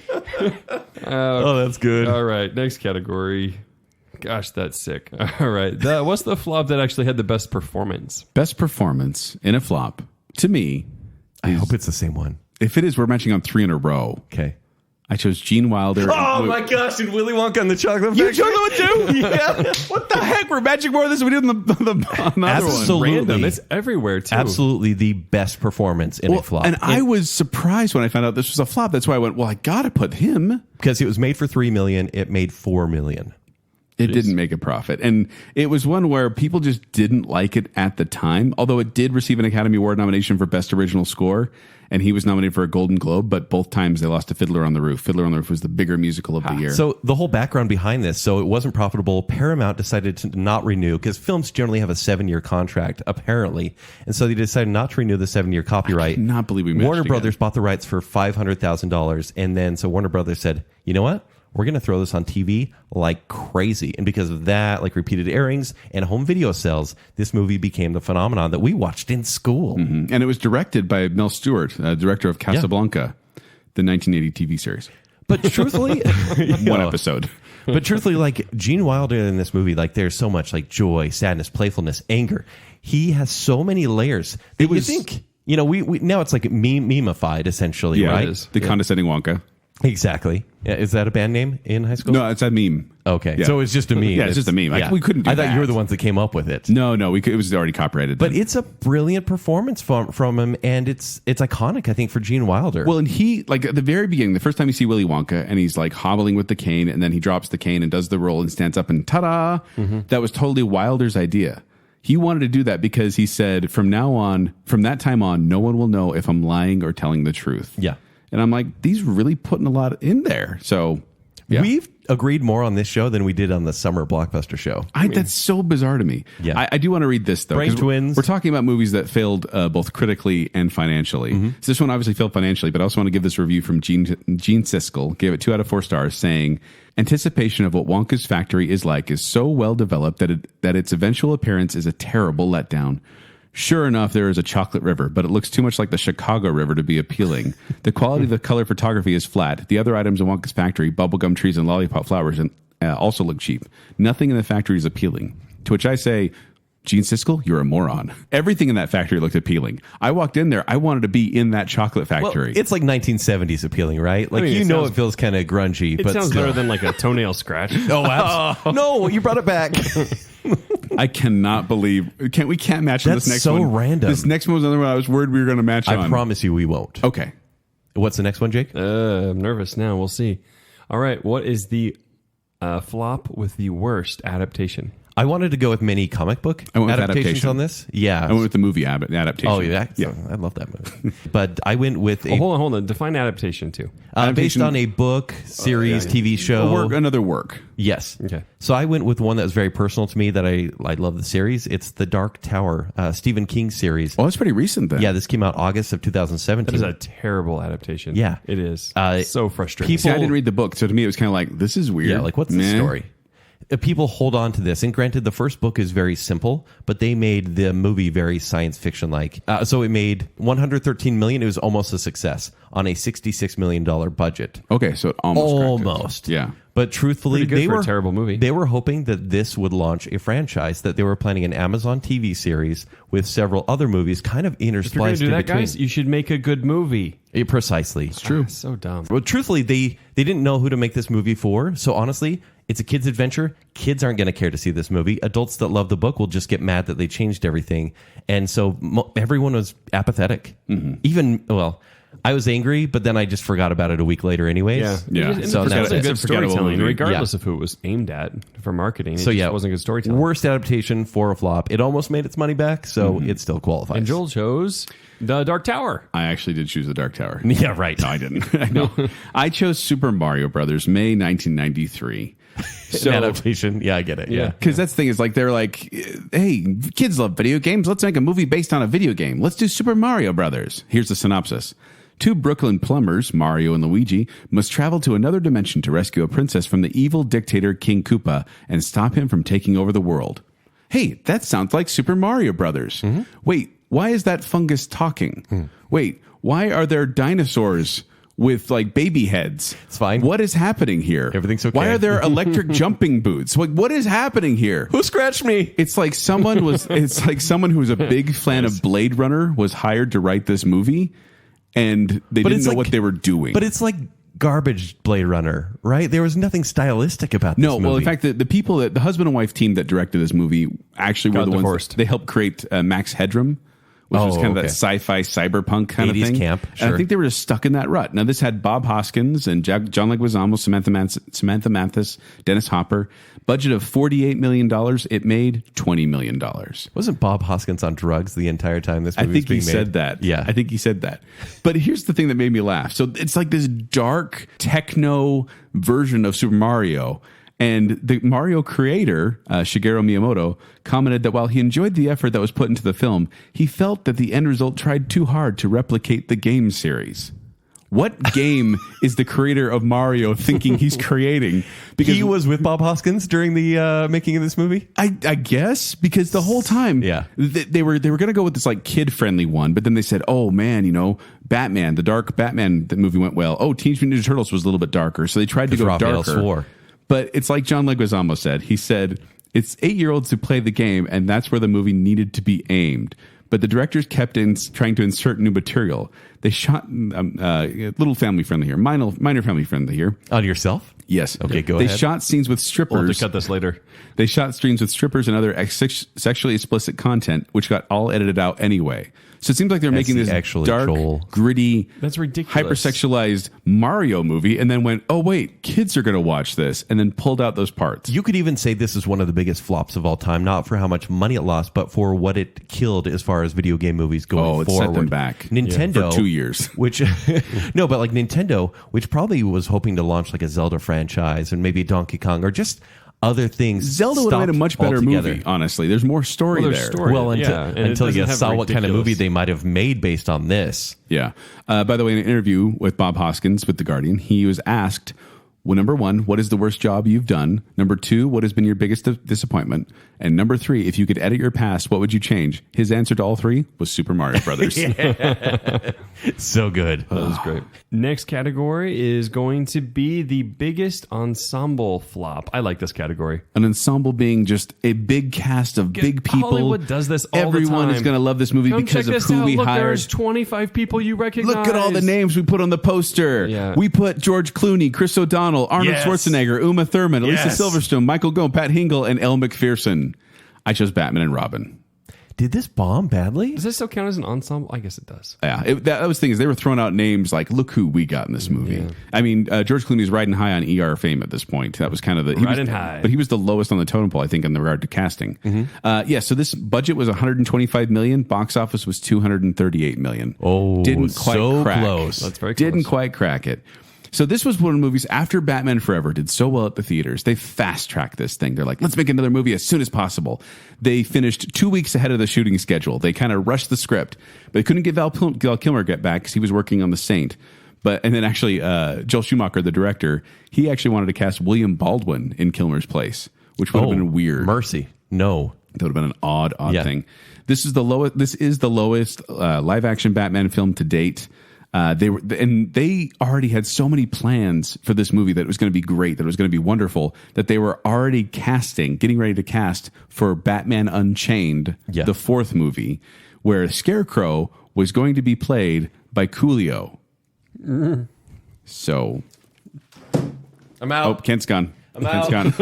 Oh, that's good. All right, next category. Gosh, that's sick. All right. What's the flop that actually had the best performance? Best performance in a flop, to me, I hope it's the same one. if it is, we're matching on 3 in a row. Okay. I chose Gene Wilder. Oh my gosh! And Willy Wonka and the Chocolate You Factory. chose that one too? Yeah. What the heck? We're matching more of this than we did on the other one. Absolutely. Random. It's everywhere too. Absolutely the best performance in a flop. And I was surprised when I found out this was a flop. That's why I went, well, I got to put him. because it was made for $3 million, it made $4 million. It didn't make a profit. And it was one where people just didn't like it at the time, although it did receive an Academy Award nomination for Best Original Score. And he was nominated for a Golden Globe, but both times they lost to Fiddler on the Roof. Fiddler on the Roof was the bigger musical of the year. So the whole background behind this, so it wasn't profitable. Paramount decided to not renew because films generally have a 7-year contract, apparently. And so they decided not to renew the 7-year copyright. I cannot believe we matched Warner again. Brothers bought the rights for $500,000. And then so Warner Brothers said, you know what? We're going to throw this on TV like crazy. And because of that, like repeated airings and home video sales, this movie became the phenomenon that we watched in school. And it was directed by Mel Stewart, director of Casablanca, the 1980 TV series. But truthfully, One episode. But truthfully, like Gene Wilder in this movie, like there's so much like joy, sadness, playfulness, anger. He has so many layers. That was- you think, you know, we now it's like memeified essentially, Yeah, right? the condescending Wonka. Exactly. Yeah, is that a band name in high school? No, it's a meme. Okay, Yeah. so it's just a meme. Yeah, it's just a meme. We couldn't do I thought you were that. the ones that came up with it. No, it was already copyrighted. But it's a brilliant performance from him, and it's iconic, I think, for Gene Wilder. well, and he, like at the very beginning, the first time you see Willy Wonka, and he's like hobbling with the cane, and then he drops the cane and does the roll and stands up and ta-da! That was totally Wilder's idea. He wanted to do that because he said, from that time on, no one will know if I'm lying or telling the truth. Yeah. And I'm like, these really putting a lot in there. So yeah. We've agreed more on this show than we did on the summer blockbuster show. That's so bizarre to me. Yeah. I do want to read this, though. Brain 'cause Twins. We're talking about movies that failed both critically and financially. So this one obviously failed financially, but I also want to give this review from Gene Siskel. Gave it 2 out of 4 stars, saying, anticipation of what Wonka's factory is like is so well developed that its eventual appearance is a terrible letdown. Sure enough, there is a chocolate river, but it looks too much like the Chicago River to be appealing. The quality of the color photography is flat. The other items in Wonka's factory, bubblegum trees and lollipop flowers, also look cheap. Nothing in the factory is appealing. To which I say, Gene Siskel, you're a moron. Everything in that factory looked appealing. I walked in there. I wanted to be in that chocolate Well, factory. it's like 1970s appealing, right? Like, I mean, you it know sounds- it feels kind of grungy, It but sounds still. better than like a toenail scratch. Oh, absolutely. No, you brought it back. I cannot believe we can't match on this That's next so one. random. This next one was another one I was worried we were going to match on. I promise you we won't. Okay. What's the next one, Jake? I'm nervous now. We'll see. All right. What is the flop with the worst adaptation? I wanted to go with many comic book I went with adaptations adaptation. on this. Yeah. I went with the movie adaptation. Oh, yeah. Yeah. I love that movie. But I went with a Hold on. Define adaptation too. based Adaptation- on a book, series, TV show. Another work. Yes. Okay. So I went with one that was very personal to me that I love the series. It's The Dark Tower, Stephen King series. Oh, that's pretty recent then. Yeah, this came out August of 2017. That is a terrible adaptation. Yeah. It is. Uh, So frustrating. people- See, I didn't read the book, so to me it was kind of like, this is weird. Yeah, like what's the Meh. story? people hold on to this. And granted, the first book is very simple, but they made the movie very science fiction like. So it made $113 million. It was almost a success on a $66 million budget. Okay, so it almost cracked it. Yeah. But truthfully, Pretty good for a terrible movie. They were hoping that this would launch a franchise, that they were planning an Amazon TV series with several other movies kind of interspliced If you're going to do that, between. guys, you should make a good movie. Precisely. It's true. So dumb. Well, truthfully, they didn't know who to make this movie for. So honestly, it's a kid's adventure. Kids aren't going to care to see this movie. Adults that love the book will just get mad that they changed everything. And so everyone was apathetic. Even, well, I was angry, but then I just forgot about it a week later anyways. Yeah. And So so that's that's it. good storytelling, movie. regardless of who it was aimed at for marketing. It So just yeah, wasn't good storytelling. Worst adaptation for a flop. It almost made its money back, so it still qualifies. And Joel chose The Dark Tower. I actually did choose The Dark Tower. Yeah, right. No, I didn't. No. I chose Super Mario Brothers, May 1993. So, Adaptation. Yeah, I get it. Yeah. because that's the thing is like they're like, hey, kids love video games. Let's make a movie based on a video game. Let's do Super Mario Brothers. Here's the synopsis. Two Brooklyn plumbers, Mario and Luigi, must travel to another dimension to rescue a princess from the evil dictator King Koopa and stop him from taking over the world. Hey, that sounds like Super Mario Brothers. Wait, why is that fungus talking? Wait, why are there dinosaurs with like baby heads? It's fine. What is happening here? Everything's okay. Why are there electric jumping boots? Like, what is happening here? Who scratched me? It's like someone was. It's like someone who was a big fan of Blade Runner was hired to write this movie, and they didn't know what they were doing. But it's like garbage Blade Runner, right? There was nothing stylistic about this movie. Well, in fact, the people that the husband and wife team that directed this movie actually were Got the divorced. ones they helped create Max Headroom, which was kind of that sci-fi cyberpunk kind of 80s thing. camp, And I sure. think they were just stuck in that rut. Now, this had Bob Hoskins and John Leguizamo, Samantha Mathis, Dennis Hopper. Budget of $48 million. It made $20 million. Wasn't Bob Hoskins on drugs the entire time this I movie think was being he made? said that. Yeah. I think he said that. But here's the thing that made me laugh. So it's like this dark techno version of Super Mario. And the Mario creator, Shigeru Miyamoto, commented that while he enjoyed the effort that was put into the film, he felt that the end result tried too hard to replicate the game series. What game is the creator of Mario thinking he's creating? Because he was with Bob Hoskins during the making of this movie? I guess because the whole time, they were going to go with this like kid friendly one, but then they said, "Oh man, Batman, the dark Batman, the movie went well. Oh, Teenage Mutant Ninja Turtles was a little bit darker, so they tried to go Raphael darker." swore. But it's like John Leguizamo said. He said it's 8-year-olds who play the game, and that's where the movie needed to be aimed. But the directors kept trying to insert new material. They shot a little family friendly here, minor family friendly here. On yourself? Yes. Okay, go They ahead. shot scenes with strippers. We'll have to cut this later. They shot scenes with strippers and other sexually explicit content, which got all edited out anyway. So it seems like they're making this dark, gritty, That's ridiculous. hypersexualized Mario movie, and then went, "Oh wait, kids are going to watch this," and then pulled out those parts. You could even say this is one of the biggest flops of all time, not for how much money it lost, but for what it killed as far as video game movies going it forward. set them back. Nintendo for 2 years. Which no, but like Nintendo, which probably was hoping to launch like a Zelda franchise and maybe Donkey Kong or just other things. Zelda would have made a much better altogether. movie, honestly. There's more story Well, there's there. story. Well, until, Yeah, and it until you doesn't have saw what kind of movie ridiculous- they might have made based on this. Yeah. By the way, in an interview with Bob Hoskins with The Guardian, he was asked, well, number one, what is the worst job you've done? Number two, what has been your biggest disappointment? And number three, if you could edit your past, what would you change? His answer to all three was Super Mario Brothers. So good. That was great. Next category is going to be the biggest ensemble flop. I like this category. An ensemble being just a big cast of big people. Hollywood does this all Everyone the time. is going to love this movie Come because check of this who out. we Look, hired. There's 25 people you recognize. Look at all the names we put on the poster. Yeah. We put George Clooney, Chris O'Donnell, Arnold Yes. Schwarzenegger, Uma Thurman, Alicia Yes. Silverstone, Michael Goh, Pat Hingle, and Elle McPherson. I chose Batman and Robin. Did this bomb badly? Does this still count as an ensemble? I guess it does. Yeah, that was the thing is they were throwing out names like, look who we got in this movie. Yeah. I mean, George Clooney's riding high on ER fame at this point. That was kind of Riding high. but he was the lowest on the totem pole, I think, in regard to casting. So this budget was 125 million. Box office was 238 million. Oh, didn't quite so crack. close. That's very Didn't close. quite crack it. So this was one of the movies after Batman Forever did so well at the theaters. They fast-tracked this thing. They're like, let's make another movie as soon as possible. They finished 2 weeks ahead of the shooting schedule. They kind of rushed the script, but they couldn't get Val Kilmer get back because he was working on The Saint. And then actually, Joel Schumacher, the director, he actually wanted to cast William Baldwin in Kilmer's place, which would have been weird. Mercy. No. That would have been an odd thing. This is the lowest live action Batman film to date. They already had so many plans for this movie that it was going to be great, that it was going to be wonderful, that they were already getting ready to cast for Batman Unchained, the fourth movie, where Scarecrow was going to be played by Coolio. So, I'm out. Oh, Kent's gone. Kent's gone.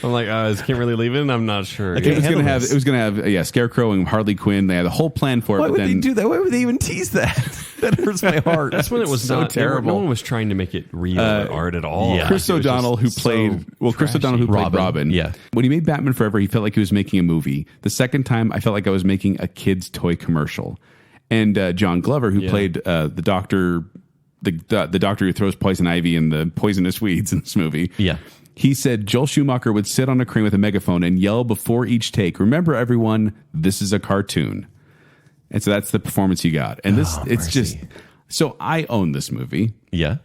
I'm like, is Kent really leaving? I'm not sure. It was gonna have Scarecrow and Harley Quinn. They had a whole plan for it. Why but would then, they do that? Why would they even tease that? That hurts my heart. That's when it was so not terrible. No one was trying to make it real or art at all. Yeah. Chris O'Donnell, who played Robin. Yeah. When he made Batman Forever, he felt like he was making a movie. The second time, I felt like I was making a kid's toy commercial. And John Glover, who played the doctor, the doctor who throws poison ivy and the poisonous weeds in this movie. Yeah. He said Joel Schumacher would sit on a crane with a megaphone and yell before each take, "Remember, everyone, this is a cartoon." And so that's the performance you got. And it's just... So I own this movie. Yeah.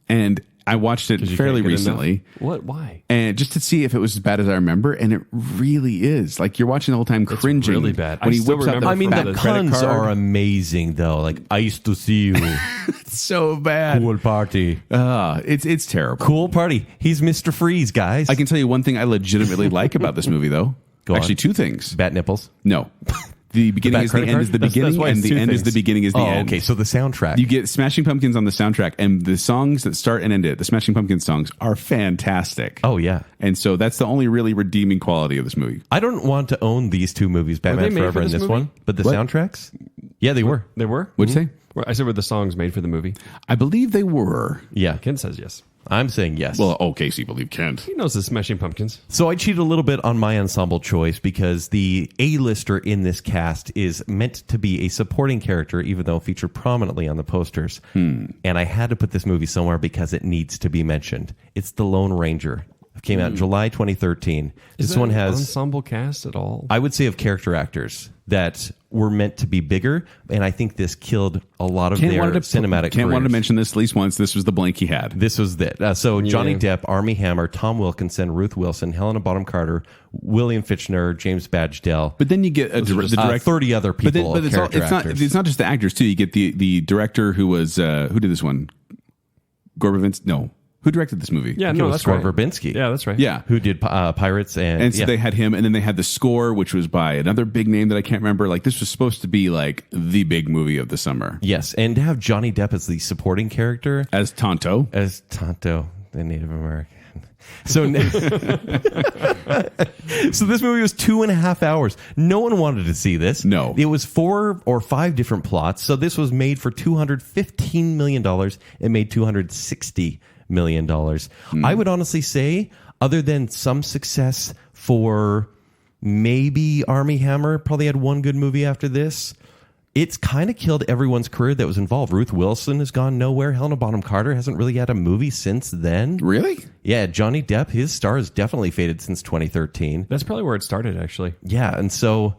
And I watched it fairly recently. What? Why? And just to see if it was as bad as I remember, and it really is. Like, you're watching the whole time cringing. Really bad. When I he still whips out remember the I mean, the credit puns card. are amazing, though. Like, I used to see you. It's so bad. Cool party. It's terrible. Cool party. He's Mr. Freeze, guys. I can tell you one thing I legitimately like about this movie, though. Go on. Actually, two things. Bat nipples. No. The beginning is the credit end card? is the That's beginning, why and it's the two end is the things. beginning is the end. Okay. So the soundtrack. You get Smashing Pumpkins on the soundtrack, and the songs that start and end it, the Smashing Pumpkins songs, are fantastic. Oh, yeah. And so that's the only really redeeming quality of this movie. I don't want to own these two movies, they Batman made Forever for and this this movie? one. But the What? soundtracks? Yeah, they were. They were? What'd you say? Well, I said were the songs made for the movie? I believe they were. Yeah. Ken says yes. I'm saying yes. Well, okay, so you believe Kent. He knows the Smashing Pumpkins. So I cheated a little bit on my ensemble choice because the A-lister in this cast is meant to be a supporting character, even though featured prominently on the posters. And I had to put this movie somewhere because it needs to be mentioned. It's The Lone Ranger. It came out in July 2013. Is This that one an has, ensemble cast at all? I would say, of character actors that were meant to be bigger, and I think this killed a lot of their cinematic Kent wanted to careers. mention this at least once. This was the blank he had. This was it. So Johnny Yeah. Depp, Armie Hammer, Tom Wilkinson, Ruth Wilson, Helena Bonham Carter, William Fichtner, James Badge-Dell. But then you get the director. 30 other people. But of it's not. actors. It's not just the actors too. You get the director who was who did this one? Gorbevins? No, who directed this movie? Yeah, it no, was that's Gore right. Verbinski. Yeah, that's right. Yeah. Who did Pirates And so yeah. they had him, and then they had the score, which was by another big name that I can't remember. Like, this was supposed to be like the big movie of the summer. Yes, and to have Johnny Depp as the supporting character, As Tonto. as Tonto, the Native American. So, so this movie was 2.5 hours. No one wanted to see this. No. It was 4 or 5 different plots. So this was made for $215 million. It made $260 million. I would honestly say, other than some success for maybe Armie Hammer, probably had one good movie after this. It's kind of killed everyone's career that was involved. Ruth Wilson has gone nowhere. Helena Bonham Carter hasn't really had a movie since then. Really? Yeah, Johnny Depp, his star has definitely faded since 2013. That's probably where it started, actually. Yeah, and so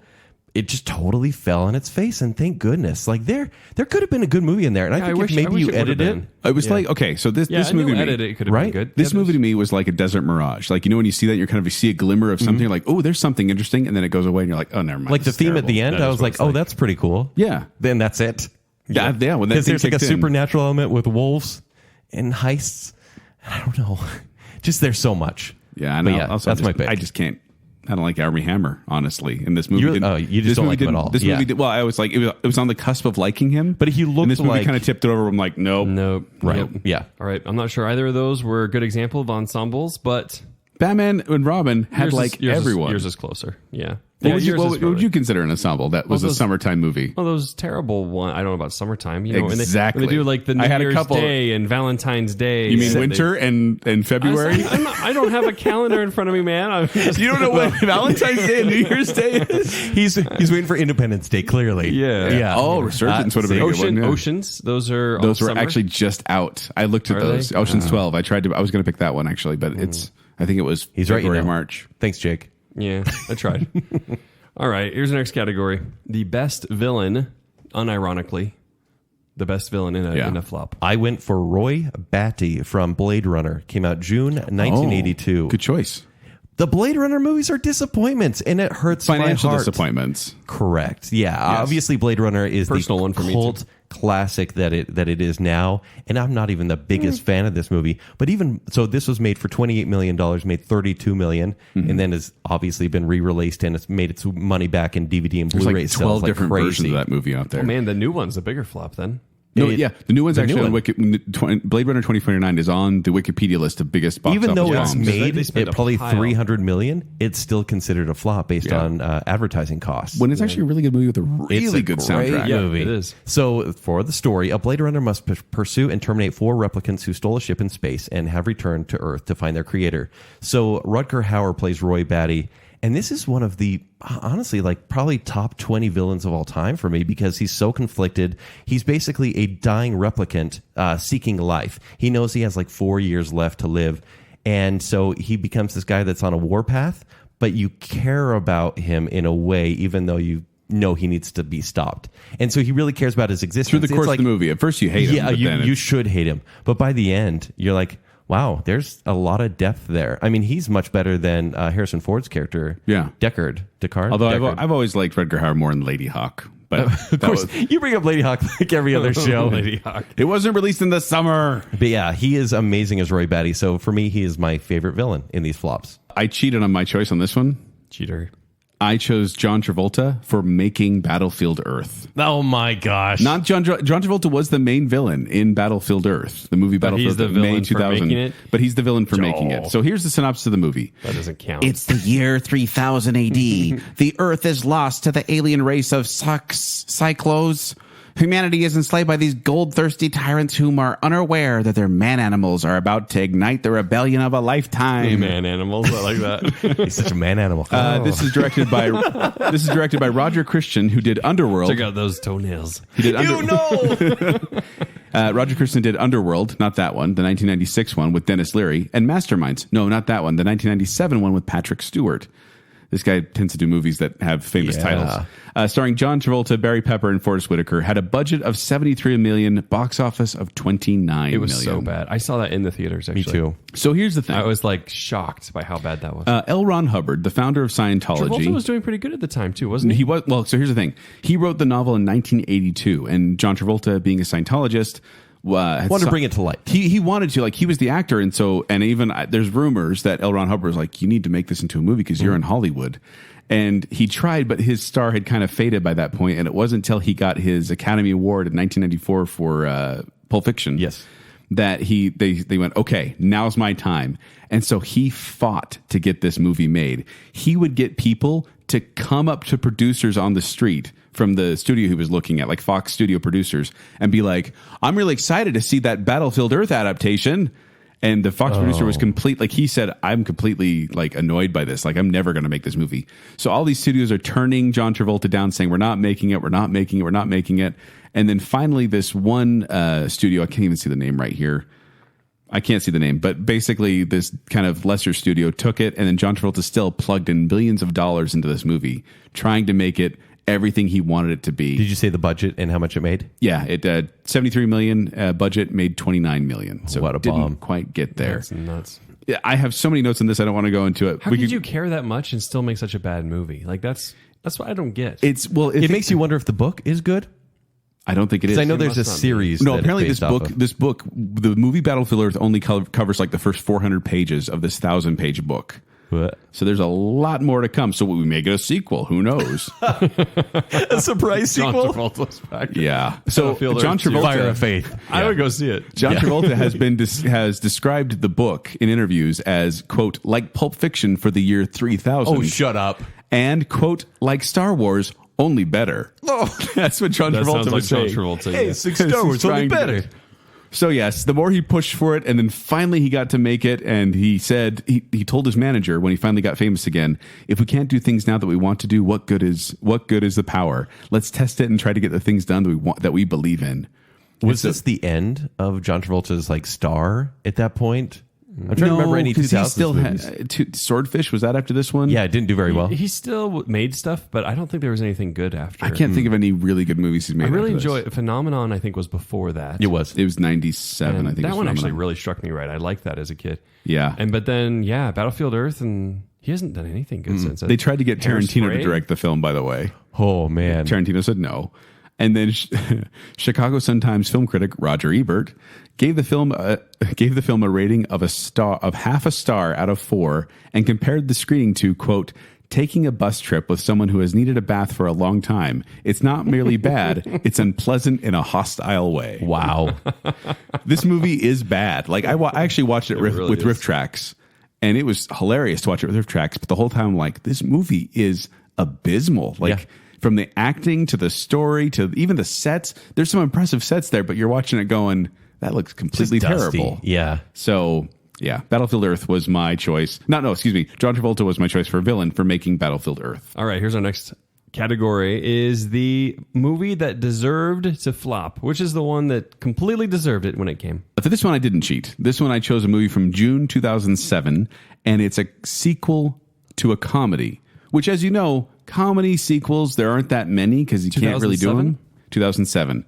it just totally fell on its face, and thank goodness. Like there could have been a good movie in there, and I think if maybe you edit it. It was like, okay, so this movie to me, edit it could have Right? been good. this movie to me was like a desert mirage. Like, you know, when you see that, you're kind of, you see a glimmer of something, you're like, oh, there's something interesting, and then it goes away, and you're like, oh, never mind. Like the this is theme at terrible. the end, That I is was what like, it's oh, like. that's pretty cool. Yeah. Then that's it. Yeah, when that Because thing there's like a kicked in. supernatural element with wolves and heists. I don't know. Just there's so much. Yeah, I But know. yeah, Also, that's my pick. I just can't. I don't like Armie Hammer, honestly. In this movie, You didn't- just this don't movie like him at didn't- all. This Yeah. movie, did, well, I was like, it was on the cusp of liking him, But he looked and this movie like- kind of tipped it over. I'm like, nope. Nope. Right. Yep. Yeah. All right. I'm not sure either of those were a good example of ensembles, but Batman and Robin had yours like is, yours everyone. Is, yours is closer. Yeah. What Yeah, would you, yours what, is would- what would probably- you consider an ensemble that was a those- summertime movie? Well, those terrible one. I don't know about summertime. You know, Exactly. When they do like the New I had a Year's couple- Day and Valentine's Day. You mean and winter and February? I don't have a calendar in front of me, man. I'm just, You don't know what Valentine's Day and New Year's Day is? He's waiting for Independence Day, clearly. Yeah. Yeah. Oh, Resurgence would have been a good one. Yeah. Oceans. Those are all Those were summer. actually just out. I looked at Are those. they? Ocean's 12. I was going to pick that one actually, but it's. I think it was He's right, February, you know. March. Thanks, Jake. Yeah, I tried. All right, here's the next category: the best villain. Unironically, the best villain in a flop. I went for Roy Batty from Blade Runner. Came out June 1982. Good choice. The Blade Runner movies are disappointments, and it hurts Financial my heart. disappointments. Correct. Yeah. Obviously, Blade Runner is Personal the one for me, cult too. classic that it is now, and I'm not even the biggest fan of this movie. But even so, this was made for $28 million, made $32 million, and then has obviously been re-released, and it's made its money back in DVD and There's Blu-ray like 12 sales like different crazy. versions of that movie out there. Oh man, the new one's a bigger flop then. No, yeah, the new one's The actually new on Blade Runner 2049 is on the Wikipedia list of biggest box Even office though it's bombs. made They spent at a probably pile. $300 million, it's still considered a flop based Yeah. on advertising costs. when it's actually a really good movie with a It's really a good great soundtrack. Yeah, movie. it is. So, for the story, a Blade Runner must pursue and terminate 4 replicants who stole a ship in space and have returned to Earth to find their creator. So, Rutger Hauer plays Roy Batty, and this is one of the, honestly, like probably top 20 villains of all time for me because he's so conflicted. He's basically a dying replicant seeking life. He knows he has like 4 years left to live, and so he becomes this guy that's on a warpath, but you care about him in a way, even though you know he needs to be stopped. And so he really cares about his existence. Through the It's course like, of the movie, at first you hate him. yeah, but you, then you should hate him. But by the end, you're like, wow, there's a lot of depth there. I mean, he's much better than Harrison Ford's character, Yeah. Deckard. although Deckard. I've always liked Rutger Hauer more than Lady Hawk. But Of course, you bring up Lady Hawk like every other show. Lady Hawk. it wasn't released in the summer. But yeah, he is amazing as Roy Batty. So for me, he is my favorite villain in these flops. I cheated on my choice on this one. Cheater. I chose John Travolta for making Battlefield Earth. Oh my gosh. Not John Travolta was the main villain in Battlefield Earth, the movie Battlefield he's the Earth, villain May for 2000. making it? But he's the villain for making it. So here's the synopsis of the movie. That doesn't count. It's the year 3000 AD. The Earth is lost to the alien race of Cyclos. Humanity is enslaved by these gold-thirsty tyrants whom are unaware that their man-animals are about to ignite the rebellion of a lifetime. man animals. I like that. He's such a man animal. This is directed by Roger Christian, who did Underworld. Check out those toenails. He did you know. Roger Christian did Underworld, not that one, the 1996 one with Dennis Leary, and Masterminds. No, not that one, the 1997 one with Patrick Stewart. This guy tends to do movies that have famous titles. Starring John Travolta, Barry Pepper, and Forrest Whitaker. Had a budget of $73 million, box office of $29 million. It was so bad. I saw that in the theaters, actually. Me too. So here's the thing. I was like shocked by how bad that was. L. Ron Hubbard, the founder of Scientology. Travolta was doing pretty good at the time, too, wasn't he? He was, well, so here's the thing. He wrote the novel in 1982, and John Travolta, being a Scientologist, Wanted to bring it to light. He wanted to, like, he was the actor, and so, and even there's rumors that L. Ron Hubbard was like, you need to make this into a movie because you're in Hollywood. And he tried, but his star had kind of faded by that point, and it wasn't until he got his Academy Award in 1994 for Pulp Fiction, Yes, that they went, okay, now's my time. And so he fought to get this movie made. He would get people to come up to producers on the street from the studio he was looking at, like Fox studio producers, and be like, I'm really excited to see that Battlefield Earth adaptation. And the Fox producer was like, he said, I'm completely like annoyed by this. Like, I'm never going to make this movie. So all these studios are turning John Travolta down, saying, we're not making it. We're not making it. We're not making it. And then finally this one studio, I can't even see the name right here. I can't see the name, but basically this kind of lesser studio took it. And then John Travolta still plugged in billions of dollars into this movie, trying to make it everything he wanted it to be. Did you say the budget and how much it made? Yeah, it 73 million budget, made 29 million. So What a didn't bomb. quite get there. That's nuts. Yeah, I have so many notes on this. I don't want to go into it. How could you care that much and still make such a bad movie? Like, that's what I don't get. It makes you wonder if the book is good. I don't think it is. Because I know there's a must not be. series. No, that it's apparently based off of. this book, the movie Battlefield Earth only covers like the first 400 pages of this 1,000-page book. What? So there's a lot more to come. So we may get a sequel. Who knows? A surprise John sequel. Travolta's back. Yeah. So Battlefield John Earth 2. Travolta, Fire of Faith. I would go see it. John Travolta has described the book in interviews as, quote, like Pulp Fiction for the year 3000. Oh, shut up. And, quote, like Star Wars, only better. Oh, That's what John That Travolta sounds like was John saying. Travolta. hey, yeah. six Star Wars, only Trying to- better. So yes, the more he pushed for it, and then finally he got to make it, and he said he told his manager when he finally got famous again, if we can't do things now that we want to do, what good is the power? Let's test it and try to get the things done that we believe in. Was this the end of John Travolta's like star at that point? I'm trying to remember any 'cause he 2000s still movies. had Swordfish. Was that after this one? Yeah, it didn't do very well. He still made stuff, but I don't think there was anything good after. I can't think of any really good movies he's made. I really after this. enjoy Phenomenon. I think was before that. It was. It was 97, And I think. that was one actually Phenomenon. really struck me right. I liked that as a kid. Yeah. But then Battlefield Earth, and he hasn't done anything good since. They tried to get Tarantino to Hairspray? direct the film, by the way. Oh, man. Tarantino said no. And then Chicago Sun-Times film critic Roger Ebert gave the film a rating of half a star out of 4 and compared the screening to, quote, taking a bus trip with someone who has needed a bath for a long time. It's not merely bad, it's unpleasant in a hostile way. Wow. This movie is bad. Like I actually watched it really with is. riff tracks, and it was hilarious to watch it with riff tracks. But the whole time, I'm like, this movie is abysmal. Like Yeah. from the acting to the story to even the sets, there's some impressive sets there, but you're watching it going, that looks completely Just dusty. terrible. Yeah. So yeah, Battlefield Earth was my choice. John Travolta was my choice for villain for making Battlefield Earth. All right, here's our next category is the movie that deserved to flop, which is the one that completely deserved it when it came. But for this one, I didn't cheat. This one, I chose a movie from June 2007, and it's a sequel to a comedy, which, as you know, comedy sequels, there aren't that many because you can't really do 2007? them. 2007.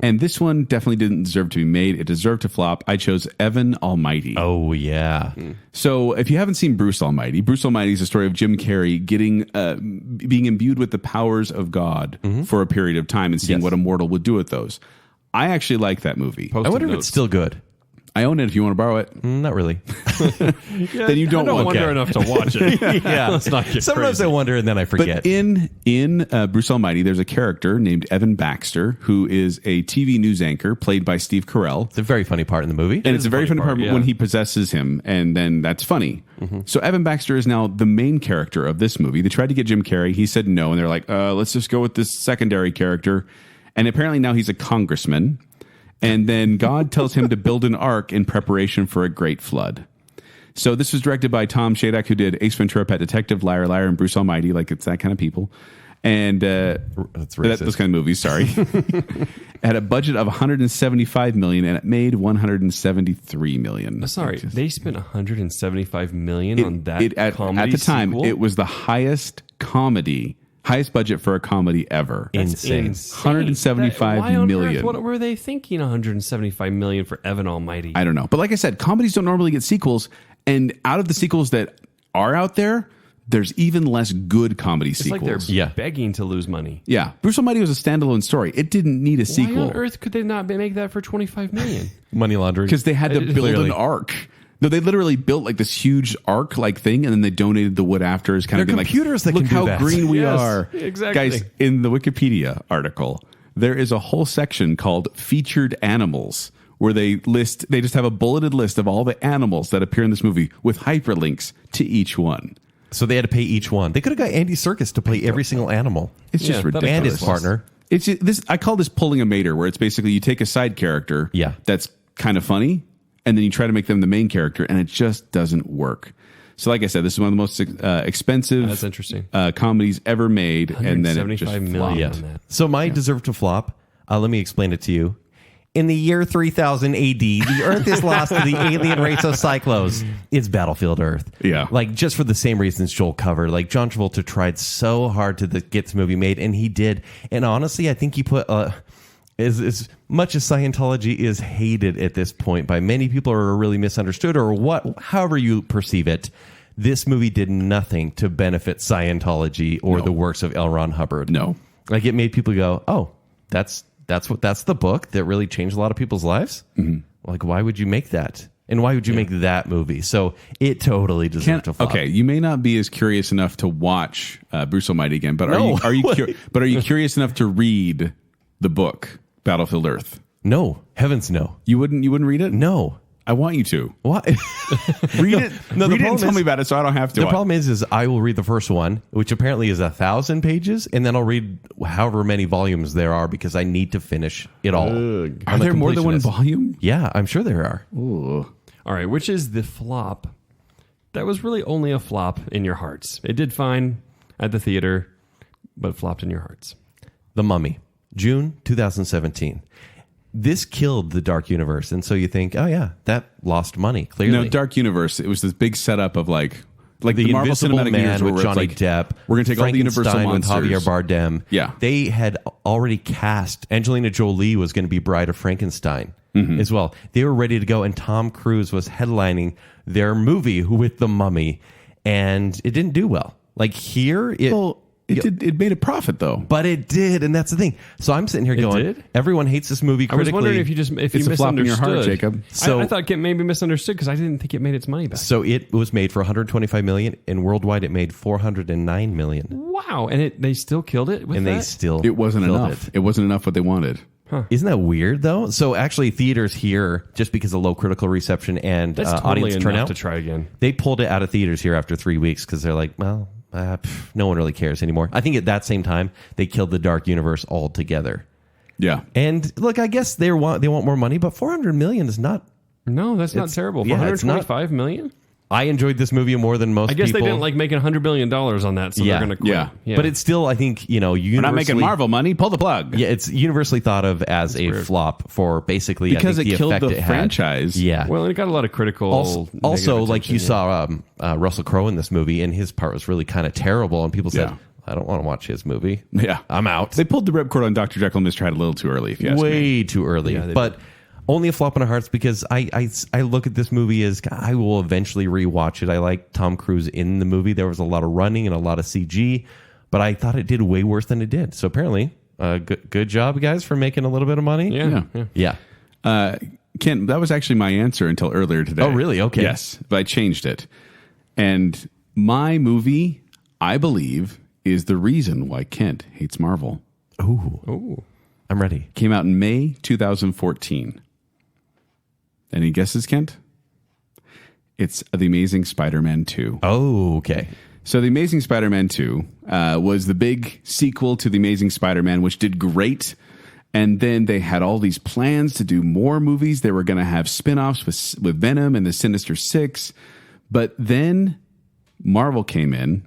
And this one definitely didn't deserve to be made. It deserved to flop. I chose Evan Almighty. Oh, yeah. So if you haven't seen Bruce Almighty is a story of Jim Carrey being imbued with the powers of God for a period of time and seeing Yes. what a mortal would do with those. I actually like that movie. I wonder if it's still good. I own it if you want to borrow it. Not really. Then you don't want wonder it. enough to watch it. Yeah. Let's not get Sometimes crazy. I wonder and then I forget. But in Bruce Almighty, there's a character named Evan Baxter who is a TV news anchor played by Steve Carell. It's a very funny part in the movie. And it's a very funny part yeah. when he possesses him, and then that's funny. So Evan Baxter is now the main character of this movie. They tried to get Jim Carrey. He said no, and they're like, let's just go with this secondary character. And apparently now he's a congressman. And then God tells him to build an ark in preparation for a great flood. So this was directed by Tom Shadak, who did Ace Ventura, Pet Detective, Liar, Liar, and Bruce Almighty. Like, it's that kind of people. And That's racist. those kind of movies, sorry. It had a budget of $175 million, and it made $173 million. Sorry, they spent $175 million on that comedy at the time, sequel? it was the highest budget for a comedy ever. Insane. $175 Why on million. Earth, what were they thinking? $175 million for Evan Almighty. I don't know. But like I said, comedies don't normally get sequels. And out of the sequels that are out there, there's even less good comedy it's sequels. like they're Yeah. begging to lose money. Yeah. Bruce Almighty was a standalone story. It didn't need a Why sequel. on earth could they not make that for $25 million? Money laundering. Because they had to build Clearly. an ark. No, they literally built like this huge ark like thing, and then they donated the wood after as kind of They're being computers that like, can look do how that." green we Yes, are. exactly. Guys, in the Wikipedia article, there is a whole section called featured animals where they just have a bulleted list of all the animals that appear in this movie with hyperlinks to each one. So they had to pay each one. They could have got Andy Serkis to play every single animal. It's just Yeah, that'd ridiculous. be And his partner. It's just, this. I call this pulling a mater, where it's basically you take a side character, Yeah. that's kind of funny, and then you try to make them the main character, and it just doesn't work. So, like I said, this is one of the most expensive That's interesting. Comedies ever made, and then it just $175 flopped. million Yeah. on that. So mine deserved to flop. Let me explain it to you. In the year 3000 AD, the Earth is lost to the alien race of Cyclos. It's Battlefield Earth. Yeah. Like, just for the same reasons Joel covered. Like, John Travolta tried so hard to get this movie made, and he did. And honestly, I think he put... as much as Scientology is hated at this point by many people or really misunderstood or however you perceive it, this movie did nothing to benefit Scientology or the works of L. Ron Hubbard. No. Like, it made people go, oh, that's the book that really changed a lot of people's lives. Mm-hmm. Like, why would you make that? And why would you make that movie? So it totally deserved to flop. Okay, you may not be as curious enough to watch Bruce Almighty again, but No. are you curious enough to read the book Battlefield Earth? No, heavens no. You wouldn't read it? No. I want you to What? read it. No, the read it and problem tell is- me about it, so I don't have to. The problem is I will read the first one, which apparently is 1,000 pages, and then I'll read however many volumes there are because I need to finish it all. Are there more than one completionist. volume? Yeah, I'm sure there are. All right, which is the flop that was really only a flop in your hearts. It did fine at the theater, but flopped in your hearts. The Mummy, June 2017. this killed the Dark Universe. And so you think, oh, yeah, that lost money, clearly. No, Dark Universe, it was this big setup of like the Marvel Invisible Cinematic Man Universe with where it's Johnny like, Depp. We're going to take all the Universal Frankenstein with monsters. Javier Bardem. Yeah. They had already cast Angelina Jolie was going to be Bride of Frankenstein as well. They were ready to go, and Tom Cruise was headlining their movie with The Mummy, and it didn't do well. Like here, It made a profit though. but it did, and that's the thing. So I'm sitting here going, did? everyone hates this movie I was critically. wondering if you It's a flop in your misunderstood. heart, Jacob. So- I thought it maybe misunderstood because I didn't think it made its money back. So it was made for 125 million, and worldwide it made 409 million, Wow, and they still killed it with and that? they still It wasn't killed enough. it. It wasn't enough what they wanted. Isn't that weird though? So actually, theaters here, just because of low critical reception and That's totally audience enough turnout, to try again. they pulled it out of theaters here after 3 weeks because they're like, well, no one really cares anymore. I think at that same time they killed the Dark Universe altogether. Yeah. And look, I guess they want more money, but 400 million is not. No, that's not It's- terrible. yeah, it's not- 125 million? I enjoyed this movie more than most. I guess people. they didn't like making $100 billion on that, so Yeah. they're going to quit. Yeah. But it's still, I think, universally, We're not making Marvel money. Pull the plug. Yeah, it's universally thought of as a weird. flop for basically Because I think it killed effect the it had. franchise. Yeah. Well, it got a lot of critical. Also, negative like you attention, saw Russell Crowe in this movie, and his part was really kind of terrible, and people said, Yeah. I don't want to watch his movie. Yeah. I'm out. They pulled the ripcord on Dr. Jekyll and Mr. Hyde a little too early, if you ask me. Way too early. Yeah, they But only a flop in our hearts because I look at this movie as I will eventually rewatch it. I like Tom Cruise in the movie. There was a lot of running and a lot of CG, but I thought it did way worse than it did. So apparently, good job, guys, for making a little bit of money. Yeah. Yeah. Ken, that was actually my answer until earlier today. Oh, really? Okay. Yes, but I changed it. And my movie, I believe, is the reason why Kent hates Marvel. Ooh. I'm ready. Came out in May 2014. Any guesses, Kent? It's The Amazing Spider-Man 2. Oh, okay. So The Amazing Spider-Man 2 was the big sequel to The Amazing Spider-Man, which did great. And then they had all these plans to do more movies. They were going to have spin-offs with Venom and the Sinister Six. But then Marvel came in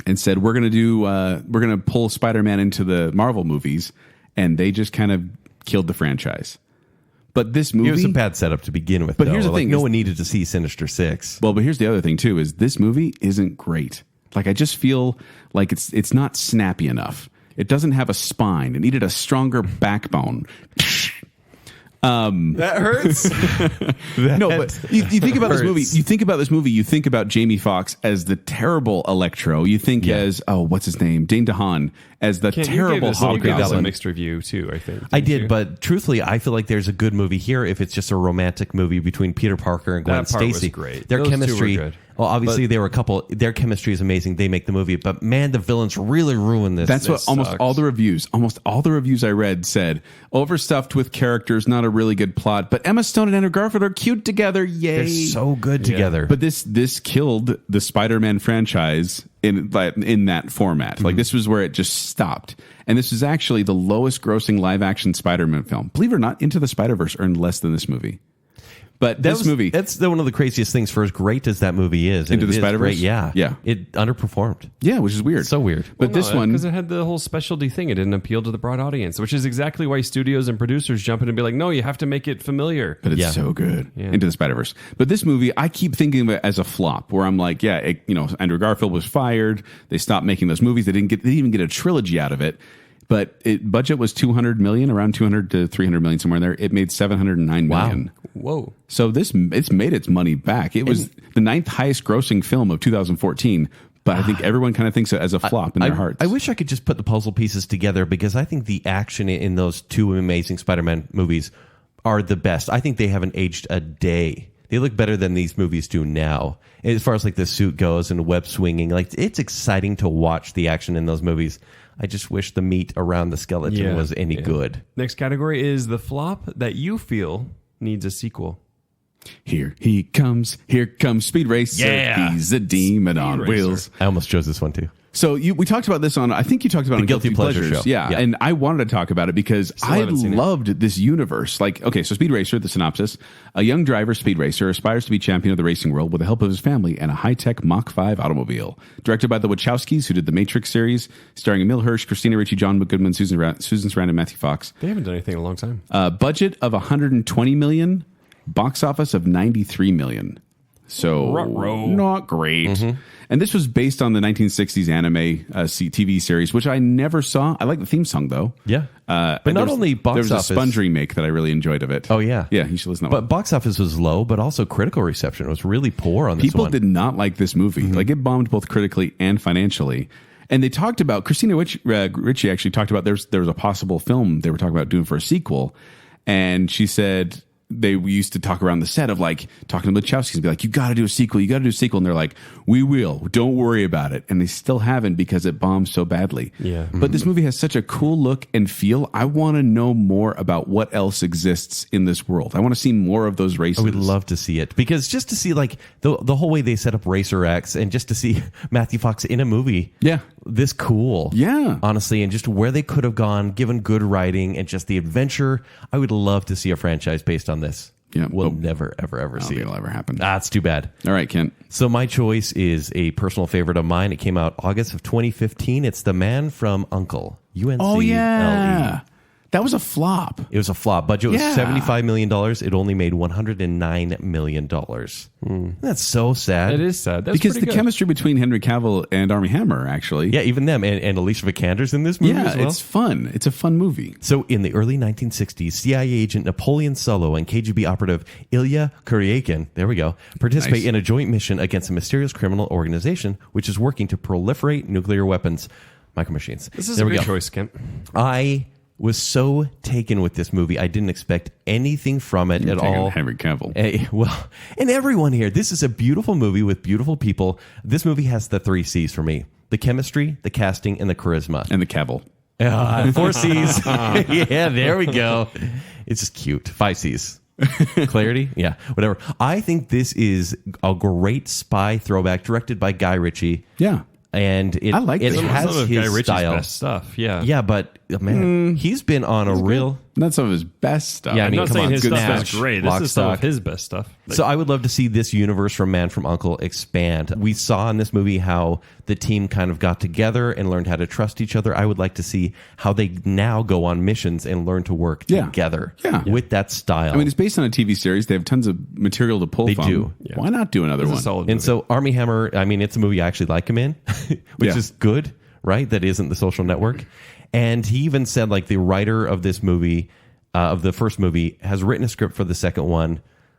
and said, we're going to pull Spider-Man into the Marvel movies. And they just kind of killed the franchise. But this movie... It was a bad setup to begin with, But though. here's the Like, thing no is- one needed to see Sinister Six. Well, but here's the other thing too: is this movie isn't great. Like I just feel like it's not snappy enough. It doesn't have a spine. It needed a stronger backbone. That hurts. No, but you think about this hurts. movie. You think about this movie. You think about Jamie Foxx as the terrible Electro. You think as what's his name, Dane DeHaan as the Kent, terrible you gave this a Hobgoblin. mixed review, too, I think. I didn't did, you? but truthfully, I feel like there's a good movie here if it's just a romantic movie between Peter Parker and Gwen That part was Stacy. great. Their Those two were chemistry. good. Well, obviously, they were a couple. Their chemistry is amazing. They make the movie, but man, the villains really ruin this. That's what This almost sucks. all the reviews I read said. Overstuffed with characters, not a really good plot. But Emma Stone and Andrew Garfield are cute together. Yay! They're so good together. But this killed the Spider-Man franchise in that format. Like this was where it just stopped. And this is actually the lowest grossing live action Spider-Man film. Believe it or not, Into the Spider-Verse earned less than this movie. But this movie, that's one of the craziest things for as great as that movie is. Into And the it is Spider-Verse? great, yeah. Yeah. It underperformed. yeah, which is weird. So weird. But this one, because it had the whole specialty thing, it didn't appeal to the broad audience, which is exactly why studios and producers jump in and be like, "No, you have to make it familiar." but it's Yeah. so good. Yeah. Into the Spider-Verse. But this movie, I keep thinking of it as a flop, where I'm like, Andrew Garfield was fired. They stopped making those movies. They didn't even get a trilogy out of it. But budget was 200 million, around 200 to 300 million, somewhere in there. It made 709 million. Whoa. So it's made its money back. It was the ninth highest grossing film of 2014, but I think everyone kind of thinks it as a flop in their hearts. I wish I could just put the puzzle pieces together because I think the action in those two Amazing Spider-Man movies are the best. I think they haven't aged a day. They look better than these movies do now. As far as like the suit goes and web swinging, like it's exciting to watch the action in those movies. I just wish the meat around the skeleton was any good. Next category is the flop that you feel needs a sequel. Here comes Speed Racer. Yeah. He's a demon on Racer. wheels. I almost chose this one too. So we talked about this on, I think you talked about it on Guilty Pleasure show. Yeah, and I wanted to talk about it because I haven't seen it. loved this universe. Like, okay, so Speed Racer, the synopsis. A young driver, Speed Racer, aspires to be champion of the racing world with the help of his family and a high-tech Mach 5 automobile. Directed by the Wachowskis, who did the Matrix series, starring Emil Hirsch, Christina Ricci, John McGoodman, Susan Sarandon, and Matthew Fox. They haven't done anything in a long time. Budget of $120 million, box office of $93 million. So Ruh-roh. not great. And this was based on the 1960s anime TV series, which I never saw. I like the theme song though. Yeah. But not only box there was office. a Sponge remake that I really enjoyed of it. Oh, yeah. Yeah, you should listen to that But one. box office was low, but also critical reception was really poor on this People one. did not like this movie. Like, it bombed both critically and financially. And they talked about, Christina Ricci actually talked about there was a possible film they were talking about doing for a sequel. And she said they used to talk around the set of like talking to the Wachowskis and be like, you got to do a sequel. You got to do a sequel. And they're like, we will. Don't worry about it. And they still haven't because it bombed so badly. Yeah. But this movie has such a cool look and feel. I want to know more about what else exists in this world. I want to see more of those races. I would love to see it because just to see like the whole way they set up Racer X and just to see Matthew Fox in a movie. Yeah. This cool. Yeah. Honestly, and just where they could have gone, given good writing and just the adventure. I would love to see a franchise based on this. Yeah. We'll never, ever I don't see think it. it'll ever happen. That's too bad. All right, Kent. So my choice is a personal favorite of mine. It came out August of 2015. It's The Man from U.N.C.L.E. Oh, yeah. That was a flop. It was a flop. Budget was Yeah. $75 million. It only made $109 million. That's so sad. It is sad. That's Because the pretty good. chemistry between Henry Cavill and Armie Hammer, actually. Yeah, even them. And Alicia Vikander's in this movie Yeah, as well. it's fun. It's a fun movie. So in the early 1960s, CIA agent Napoleon Solo and KGB operative Ilya Kuryakin, there we go, participate Nice. in a joint mission against a mysterious criminal organization which is working to proliferate nuclear weapons. Micro Machines. This is there a we good go. choice, Kent. I was so taken with this movie. I didn't expect anything from it at Taking all. Henry Cavill. Well, and everyone here. This is a beautiful movie with beautiful people. This movie has the 3 C's for me: the chemistry, the casting, and the charisma. And the Cavill. 4 C's. Yeah, there we go. It's just cute. 5 C's. Clarity? Yeah, whatever. I think this is a great spy throwback directed by Guy Ritchie. Yeah. And it, I like it this one. has Some of his Guy Ritchie's style. best stuff. Yeah. Yeah, but man, he's been on a real... Not some of his best stuff. Yeah, I I'm mean, not come saying on, his good stuff match, is great. Lock, This is some of Stock. his best stuff. So I would love to see this universe from Man from U.N.C.L.E. expand. We saw in this movie how the team kind of got together and learned how to trust each other. I would like to see how they now go on missions and learn to work Yeah. together Yeah. with that style. I mean, it's based on a TV series. They have tons of material to pull They from. do. Yeah. Why not do another It's a one? solid and movie. so Armie Hammer, I mean, it's a movie I actually like him in, which Yeah. is good, right? That isn't The Social Network. And he even said, like, the writer of this movie, of the first movie, has written a script for the second one,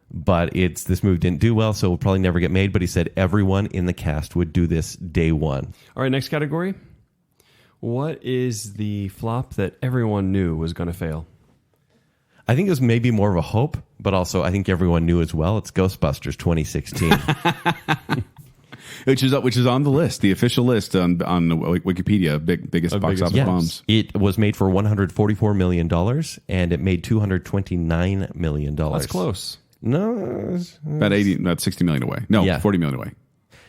but this movie didn't do well, so it will probably never get made. But he said everyone in the cast would do this day one. All right, next category. What is the flop that everyone knew was going to fail? I think it was maybe more of a hope, but also I think everyone knew as well. It's Ghostbusters 2016. Which is on the list, the official list on the Wikipedia, biggest box biggest office Yes. bombs. It was made for $144 million, and it made $229 million. That's close. No. About 60 million away. No, Yeah. 40 million away.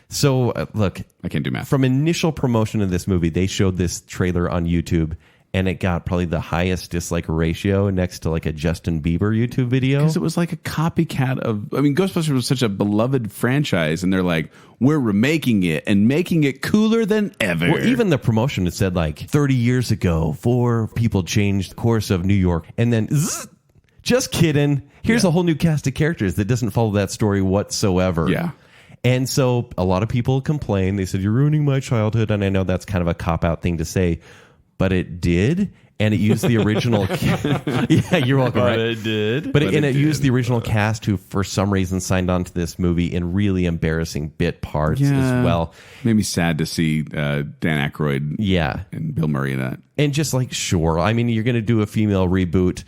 So, look, I can't do math. from initial promotion of this movie, they showed this trailer on YouTube, and it got probably the highest dislike ratio next to like a Justin Bieber YouTube video. Because it was like a copycat of, I mean, Ghostbusters was such a beloved franchise, and they're like, we're remaking it and making it cooler than ever. Well, even the promotion, it said like 30 years ago, 4 people changed the course of New York. And then, just kidding. Here's a whole new cast of characters that doesn't follow that story whatsoever. Yeah. And so a lot of people complained. They said, you're ruining my childhood. And I know that's kind of a cop-out thing to say, but it did. And it used the original. Yeah, you're welcome. Right? it did. But it used the original cast who, for some reason, signed on to this movie in really embarrassing bit parts as well. Made me sad to see Dan Aykroyd Yeah. and Bill Murray in that. And just like, sure, I mean, you're going to do a female reboot.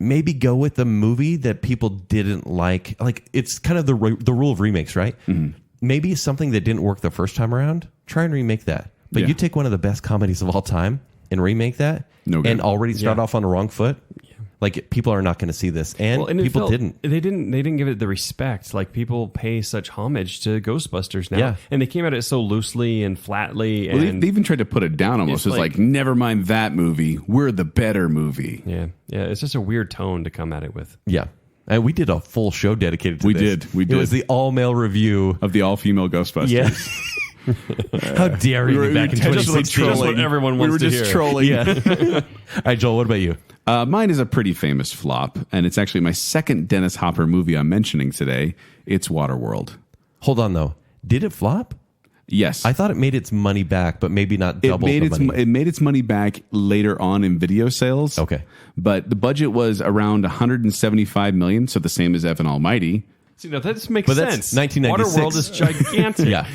Maybe go with the movie that people didn't like. Like, it's kind of the rule of remakes, right? Mm-hmm. Maybe something that didn't work the first time around, try and remake that. But Yeah. you take one of the best comedies of all time and remake that No good. and already start Yeah. off on the wrong foot. Like people are not going to see this, and it people didn't. They didn't give it the respect. Like people pay such homage to Ghostbusters now, Yeah. and they came at it so loosely and flatly. Well, And they even tried to put it down almost. It's It's like, never mind that movie. We're the better movie. yeah, it's just a weird tone to come at it with. Yeah. And we did a full show dedicated to We this. did. We It was did. the all-male review. Of the all-female Ghostbusters. Yeah. How dare you be back in just 2016? what everyone wants to hear. trolling. Yeah. All right, Joel, what about you? Mine is a pretty famous flop, and it's actually my second Dennis Hopper movie I'm mentioning today. It's Waterworld. Hold on, though. Did it flop? Yes. I thought it made its money back, but maybe not double the money. It made its money back later on in video sales. Okay. But the budget was around $175 million, so the same as Evan Almighty. See, now that makes But that's sense. 1996. Waterworld is gigantic. Yeah.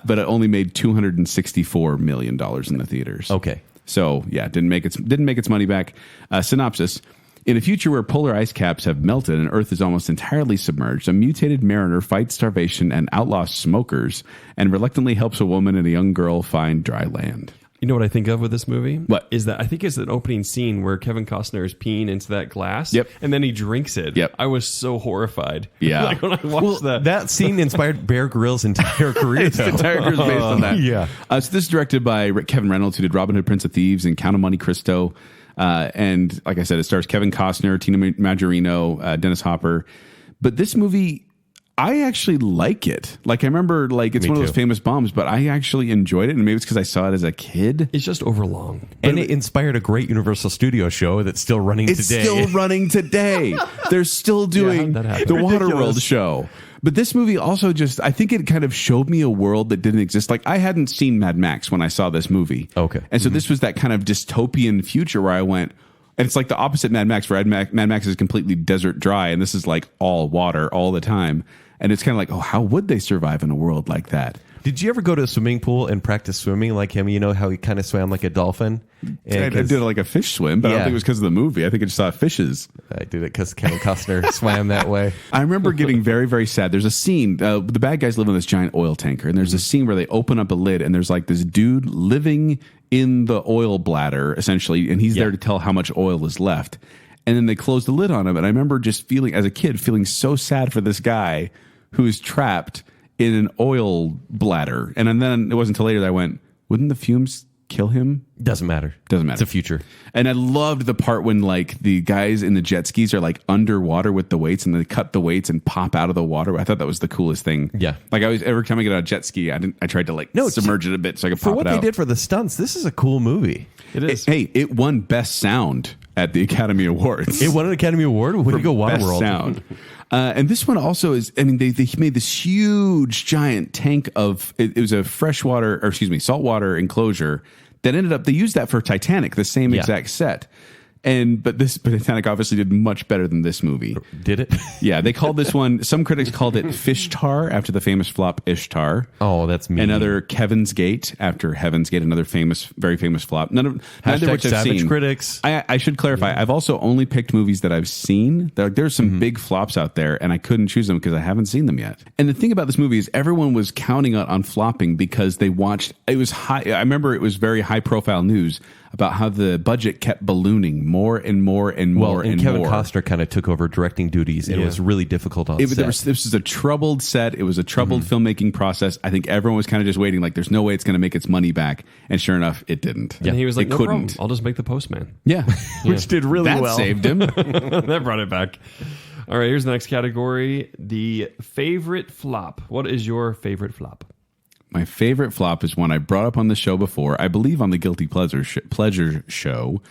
But it only made $264 million in the theaters. Okay. So yeah, didn't make its money back. Synopsis: in a future where polar ice caps have melted and Earth is almost entirely submerged, a mutated mariner fights starvation and outlaws smokers, and reluctantly helps a woman and a young girl find dry land. You know what I think of with this movie? What? Is that I think it's an opening scene where Kevin Costner is peeing into that glass. Yep. And then he drinks it. Yep. I was so horrified. Yeah. Like when I watched that. That scene inspired Bear Grylls' entire career. Its entire career is based on that. Yeah. So this is directed by Kevin Reynolds, who did Robin Hood, Prince of Thieves, and Count of Monte Cristo. And like I said, it stars Kevin Costner, Tina Majorino, Dennis Hopper. But this movie, I actually like it. Like I remember, like it's Me one of those too. famous bombs, but I actually enjoyed it, and maybe it's because I saw it as a kid. It's just overlong. And it inspired a great Universal Studio show that's still running It's today. still running today. They're still doing how'd that happen? the Ridiculous. Waterworld show. But this movie also just, I think it kind of showed me a world that didn't exist. Like I hadn't seen Mad Max when I saw this movie. Okay. And so this was that kind of dystopian future where I went, and it's like the opposite Mad Max, where Mad Max is completely desert dry, and this is like all water all the time. And it's kind of like, oh, how would they survive in a world like that? Did you ever go to a swimming pool and practice swimming like him? You know how he kind of swam like a dolphin? I did like a fish swim, but I don't Yeah. think it was because of the movie. I think I just saw fishes. I did it because Kevin Costner swam that way. I remember getting very, very sad. There's a scene, the bad guys live in this giant oil tanker, and there's a scene where they open up a lid, and there's like this dude living in the oil bladder, essentially, and he's there to tell how much oil is left. And then they close the lid on him, and I remember just feeling, as a kid, feeling so sad for this guy who is trapped in an oil bladder. And then it wasn't until later that I went, wouldn't the fumes kill him? Doesn't matter. Doesn't matter. It's a future. And I loved the part when like the guys in the jet skis are like underwater with the weights, and they cut the weights and pop out of the water. I thought that was the coolest thing. Yeah. Like every time I get on a jet ski, I tried to like submerge it a bit so I could For pop what it they out. did for the stunts, this is a cool movie. It is. Hey, it won Best Sound at the Academy Awards. It won an Academy Award. Way to go, Best Waterworld. Sound. And this one also is, I mean, they made this huge giant tank of, it was a saltwater enclosure that ended up, they used that for Titanic, the same exact set. But Titanic obviously did much better than this movie. Did it? Yeah, they called this one, some critics called it Fishtar after the famous flop Ishtar. Oh, that's mean. Another Kevin's Gate after Heaven's Gate, another very famous flop. Neither of which I've Savage seen. critics. I should clarify. I've also only picked movies that I've seen. There's some big flops out there, and I couldn't choose them because I haven't seen them yet. And the thing about this movie is everyone was counting on flopping because they watched. It was high. I remember it was very high profile news about how the budget kept ballooning more and more and more and Kevin more. Costner kind of took over directing duties, and it was really difficult on set. This was a troubled set. It was a troubled filmmaking process. I think everyone was kind of just waiting, like, there's no way it's going to make its money back. And sure enough, it didn't. And he was like, it no couldn't. problem. I'll just make the Postman. Yeah. which did really That well. saved him. That brought it back. All right, here's the next category. The favorite flop. What is your favorite flop? My favorite flop is one I brought up on the show before, I believe on the Guilty Pleasure show.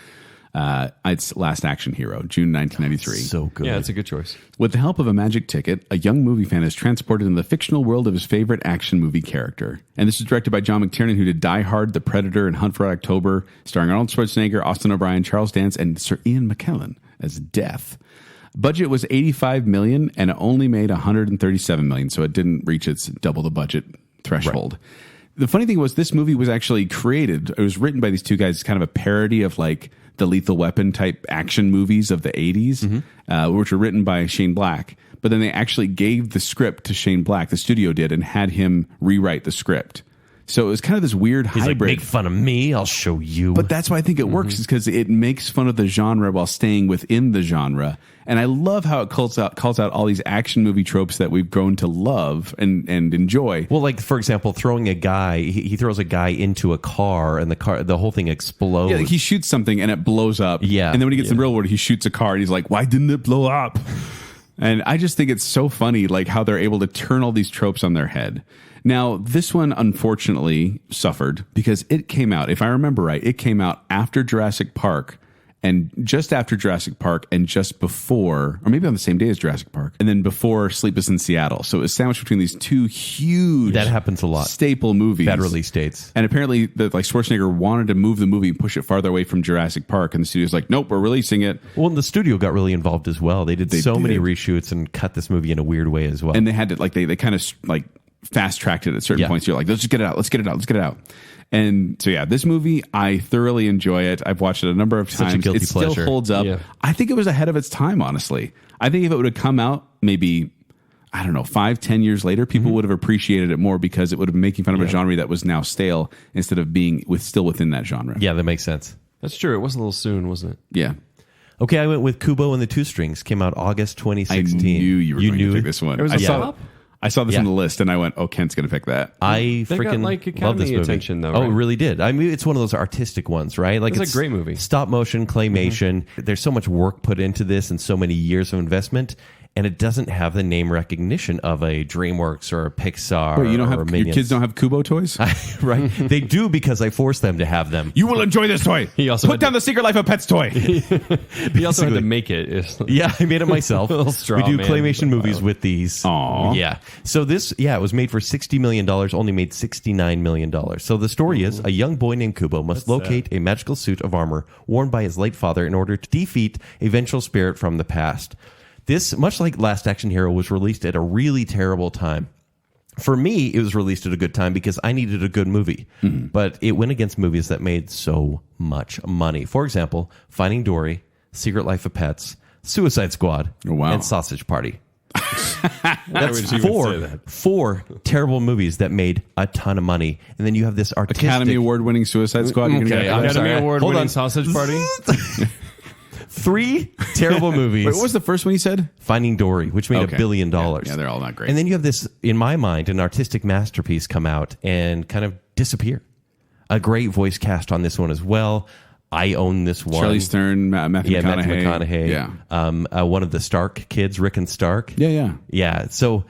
It's Last Action Hero, June 1993. So good. Yeah, it's a good choice. With the help of a magic ticket, a young movie fan is transported into the fictional world of his favorite action movie character. And this is directed by John McTiernan, who did Die Hard, The Predator, and Hunt for Red October, starring Arnold Schwarzenegger, Austin O'Brien, Charles Dance, and Sir Ian McKellen as Death. Budget was $85 million, and it only made $137 million, so it didn't reach its double the budget threshold. Right. The funny thing was, this movie was actually created. It was written by these two guys, kind of a parody of like the Lethal Weapon type action movies of the 80s, which were written by Shane Black. But then they actually gave the script to Shane Black, the studio did, and had him rewrite the script. So it was kind of this weird He's like, hybrid. make fun of me, I'll show you. But that's why I think it works, is because it makes fun of the genre while staying within the genre. And I love how it calls out all these action movie tropes that we've grown to love and enjoy. Well, like, for example, throwing a guy, he throws a guy into a car, and the whole thing explodes. Yeah, like he shoots something and it blows up. Yeah. And then when he gets in the real world, he shoots a car and he's like, why didn't it blow up? And I just think it's so funny, like how they're able to turn all these tropes on their head. Now, this one unfortunately suffered because it came out, if I remember right, it came out after Jurassic Park, and just after Jurassic Park, and just before, or maybe on the same day as Jurassic Park, and then before Sleepless in Seattle. So it was sandwiched between these two huge, That happens a lot. staple movies. Bad release dates. And apparently, Schwarzenegger wanted to move the movie and push it farther away from Jurassic Park, and the studio's like, nope, we're releasing it. Well, and the studio got really involved as well. They did many reshoots and cut this movie in a weird way as well. And they had to, like, they kind of, like, fast-tracked it at certain points. You're like, let's just get it out, let's get it out. And so, yeah, this movie, I thoroughly enjoy it. I've watched it a number of times. Such a guilty it still pleasure. holds up. Yeah. I think it was ahead of its time, honestly. I think if it would have come out maybe, I don't know, 5-10 years later, people would have appreciated it more because it would have been making fun of a genre that was now stale instead of being still within that genre. Yeah, that makes sense. That's true. It was a little soon, wasn't it? Yeah. Okay, I went with Kubo and the Two Strings. Came out August 2016. I knew you were going to pick this one. It was I a saw flop? I saw this Yeah. on the list, and I went, "Oh, Kent's going to pick that." I They got, freaking like, love this Academy movie. attention, though, Oh, right? it really did. I mean, it's one of those artistic ones, right? Like It's a great movie. Stop motion, claymation. There's so much work put into this and so many years of investment, and it doesn't have the name recognition of a DreamWorks or a Pixar. Wait, you don't or have your Minions. kids don't have Kubo toys? Right? They do because I force them to have them. You will enjoy this toy. He also Put had down the Secret Life of Pets toy. He also had to make it. Yeah, I made it myself. Little We straw do man. claymation movies with these. Aw. Yeah. So this, it was made for $60 million, only made $69 million. So the story is a young boy named Kubo must locate a magical suit of armor worn by his late father in order to defeat a vengeful spirit from the past. This, much like Last Action Hero, was released at a really terrible time. For me, it was released at a good time because I needed a good movie. But it went against movies that made so much money. For example, Finding Dory, Secret Life of Pets, Suicide Squad, Oh, wow. and Sausage Party. That's Four terrible movies that made a ton of money. And then you have this artistic... Academy Award-winning Suicide Squad. You're gonna Okay, get I'm that? sorry. Academy Award Hold winning on. Sausage Party. 3 terrible movies. Wait, what was the first one you said? Finding Dory, which made Okay. $1 billion. Yeah, they're all not great. And then you have this, in my mind, an artistic masterpiece come out and kind of disappear. A great voice cast on this one as well. I own this one. Charlie Stern, Matthew McConaughey. Matthew McConaughey. Yeah. One of the Stark kids, Rick and Stark. Yeah. Yeah. So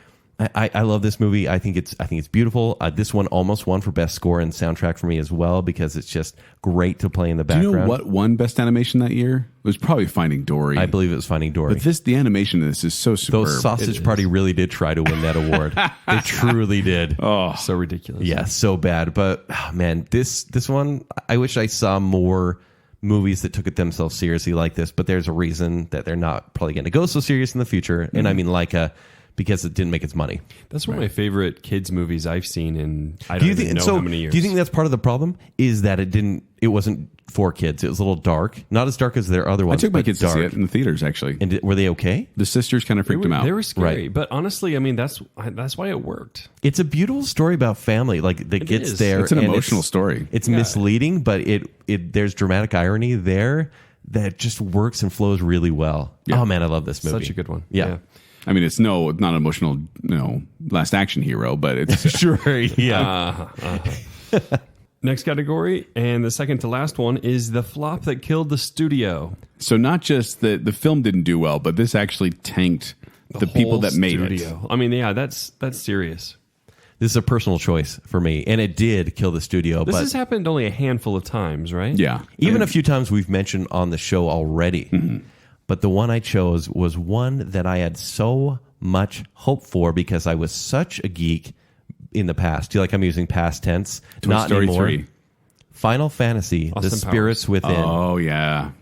I love this movie. I think it's beautiful. This one almost won for best score and soundtrack for me as well because it's just great to play in the Do background. you know what won Best Animation that year? It was probably Finding Dory. I believe it was Finding Dory. But the animation in this is so superb. Those Sausage Party really did try to win that award. They truly did. Oh, So ridiculous. Yeah, so bad. But man, this one, I wish I saw more movies that took it themselves seriously like this. But there's a reason that they're not probably going to go so serious in the future. And I mean, because it didn't make its money. That's one of my favorite kids movies I've seen in I Do don't you even think? know So, how many years. do you think that's part of the problem? Is that it wasn't for kids? It was a little dark, not as dark as their other I ones. took my but kids dark. to see it in the theaters, actually. And were they okay? The sisters kind of freaked them out. They were scary, Right. but honestly, I mean that's why it worked. It's a beautiful story about family. Like that gets is. there. It's an and emotional story. It's misleading, but there's dramatic irony there that just works and flows really well. Yeah. Oh man, I love this movie. Such a good one. Yeah. I mean, it's not an emotional, Last Action Hero, but it's Sure. Yeah. Next category, and the second to last one is the flop that killed the studio. so not just that the film didn't do well, but this actually tanked the people Whole that made studio. it. I mean, yeah, that's serious. This is a personal choice for me, and it did kill the studio. This but has happened only a handful of times, right? Yeah, even a few times we've mentioned on the show already. Mm-hmm. But the one I chose was one that I had so much hope for because I was such a geek in the past. Do you like I'm using past tense? Toy Not Story anymore. 3. Final Fantasy, Austin The Spirits Powers. Within. Oh yeah.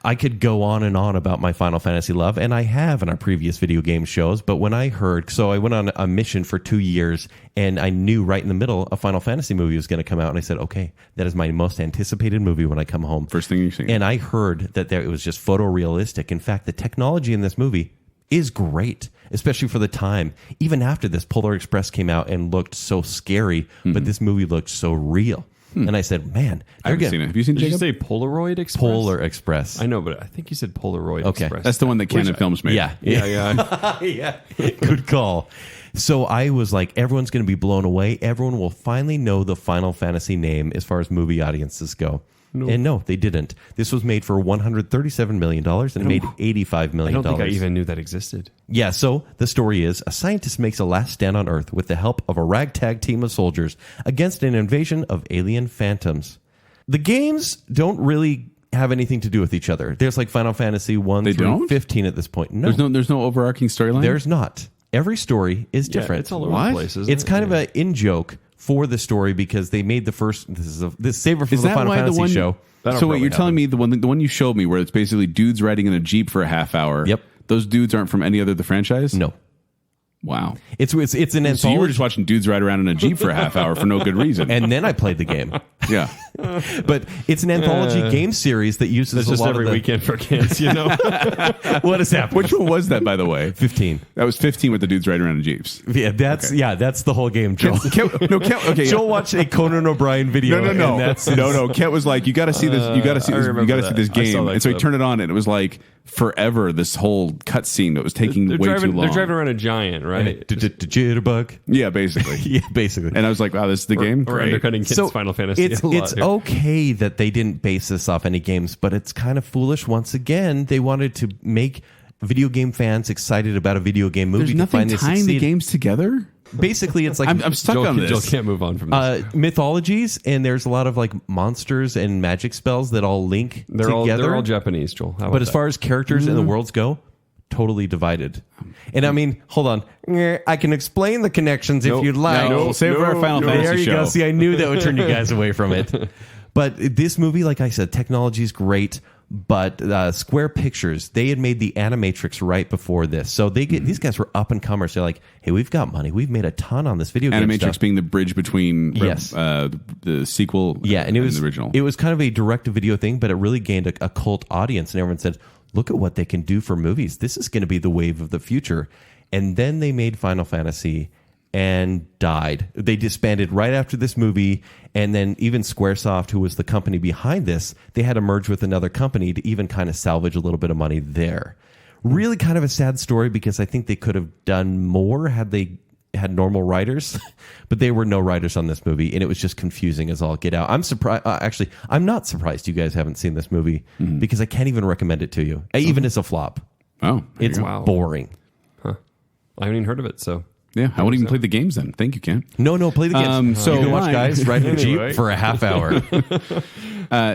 I could go on and on about my Final Fantasy love, and I have in our previous video game shows, but when I heard, so I went on a mission for 2 years, and I knew right in the middle a Final Fantasy movie was going to come out, and I said, okay, that is my most anticipated movie when I come home. First thing you see. And I heard that it was just photorealistic. In fact, the technology in this movie is great, especially for the time. Even after this, Polar Express came out and looked so scary, but this movie looked so real. And I said, man, I haven't seen it. Have you seen Did you Jacob? say Polaroid Express? Polar Express. I know, but I think you said Polaroid Okay. Express. That's the one that Canon Films made. Yeah. Yeah. Yeah. Good call. So I was like, everyone's going to be blown away. Everyone will finally know the Final Fantasy name as far as movie audiences go. And no, they didn't. This was made for $137 million and made $85 million. I don't think I even knew that existed. Yeah, so the story is a scientist makes a last stand on Earth with the help of a ragtag team of soldiers against an invasion of alien phantoms. The games don't really have anything to do with each other. There's like Final Fantasy 1 They through don't? 15 at this point. No, There's no overarching storyline? there's not. Every story is Yeah, different. it's all over What? the place, isn't It's it? kind of an in-joke for the story because they made the first... This save it for Is the that Final why the Fantasy one... show. That'll So wait, probably you're telling me the one you showed me where it's basically dudes riding in a Jeep for a half hour. Yep. Those dudes aren't from any other of the franchise? No. Wow. It's an anthology. So you were just watching dudes ride around in a Jeep for a half hour for no good reason. And then I played the game. Yeah. But it's an anthology game series that uses It's a just lot every of the... weekend for kids, you know? What has happened? Which one was that, by the way? 15. That was 15 with the dudes riding around in Jeeps. Yeah, that's the whole game, Joel. Okay. Joel watched a Conan O'Brien video. No. and that's No. Kent was like, you got to see this. You got to see I this. You remember got to see that. this I saw game. that And so he clip. turned it on, and it was like forever. This whole cutscene that was taking way too long. They're driving around a giant, right? Jitterbug. Yeah, basically. Yeah, basically. And I was like, wow, this is the game. Or Great. undercutting kids' Final Fantasy. It's a lot it's here. okay that they didn't base this off any games, but it's kind of foolish. Once again, they wanted to make video game fans excited about a video game movie. There's to nothing finally tying the succeed. games together. Basically, it's like I'm stuck on Joel this. can't move on from this. mythologies, and there's a lot of like monsters and magic spells that all link together. they're all Japanese, Joel. How about But as that? far as characters and the worlds go, totally divided. And I mean, hold on. I can explain the connections if you'd like. We'll save it for our Final Fantasy There you show. go. See, I knew that would turn you guys away from it. But this movie, like I said, technology is great. But Square Pictures, they had made the Animatrix right before this. So these guys were up and comers. They're like, hey, we've got money. We've made a ton on this video game Animatrix stuff. being the bridge between Yes. the sequel Yeah, and it was the original. It was kind of a direct-to-video thing, but it really gained a cult audience, and everyone said, "Look at what they can do for movies. This is going to be the wave of the future." And then they made Final Fantasy and died. They disbanded right after this movie, and then even Squaresoft, who was the company behind this, they had to merge with another company to even kind of salvage a little bit of money there. Really kind of a sad story because I think they could have done more had they had normal writers, but there were no writers on this movie, and it was just confusing as all get out. I'm surprised. Actually, I'm not surprised you guys haven't seen this movie because I can't even recommend it to you, even as a flop. Oh, there It's you go. boring. I haven't even heard of it, so. Yeah, I won't even play the games then. Thank you, Ken. No, play the games. So you can watch mine- guys riding a Anyway. Jeep for a half hour.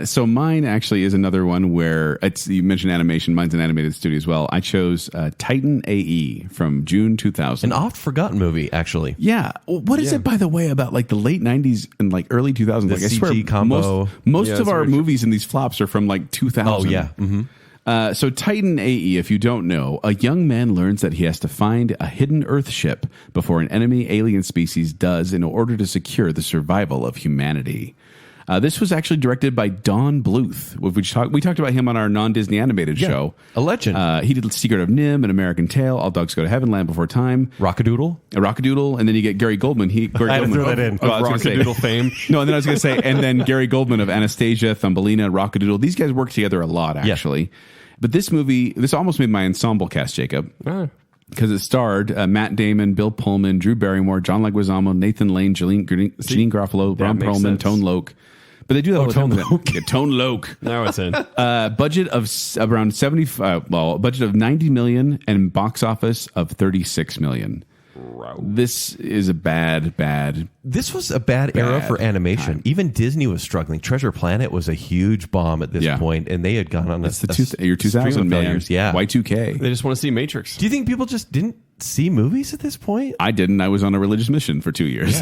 So mine actually is another one where you mentioned animation. Mine's an animated studio as well. I chose Titan AE from June 2000. An oft forgotten movie, actually. Yeah. What is it, by the way, about like the late 90s and like early 2000s? Like, I CG swear, combo. most Yeah, of it's our very movies in these flops are from like 2000. Oh, yeah. So Titan AE, if you don't know, a young man learns that he has to find a hidden Earth ship before an enemy alien species does in order to secure the survival of humanity. This was actually directed by Don Bluth. We talked about him on our non-Disney animated show. A legend. He did Secret of Nim, An American Tale, All Dogs Go to Heaven, Land Before Time, Rockadoodle. a Rockadoodle, and then you get Gary Goldman. I had to throw that in. Oh, I was gonna say- Rockadoodle fame. No, and then I was going to say, and then Gary Goldman of Anastasia, Thumbelina, Rockadoodle. These guys work together a lot, actually. But this movie, this almost made my ensemble cast, Jacob. Ah. Because it starred Matt Damon, Bill Pullman, Drew Barrymore, John Leguizamo, Nathan Lane, Janine Garofalo, Ron makes Perlman, sense. Tone Loc. But they do that all the Tone time. Yeah, Tone Loc. Now it's in. Budget of around 75. Well, budget of 90 million and box office of 36 million. This is a bad. This was a bad era for animation. Even Disney was struggling. Treasure Planet was a huge bomb at this point, and they had gone on It's a the year 2000 string of man. failures. Yeah. Y2K. They just want to see Matrix. Do you think people just didn't see movies at this point? I didn't. I was on a religious mission for 2 years.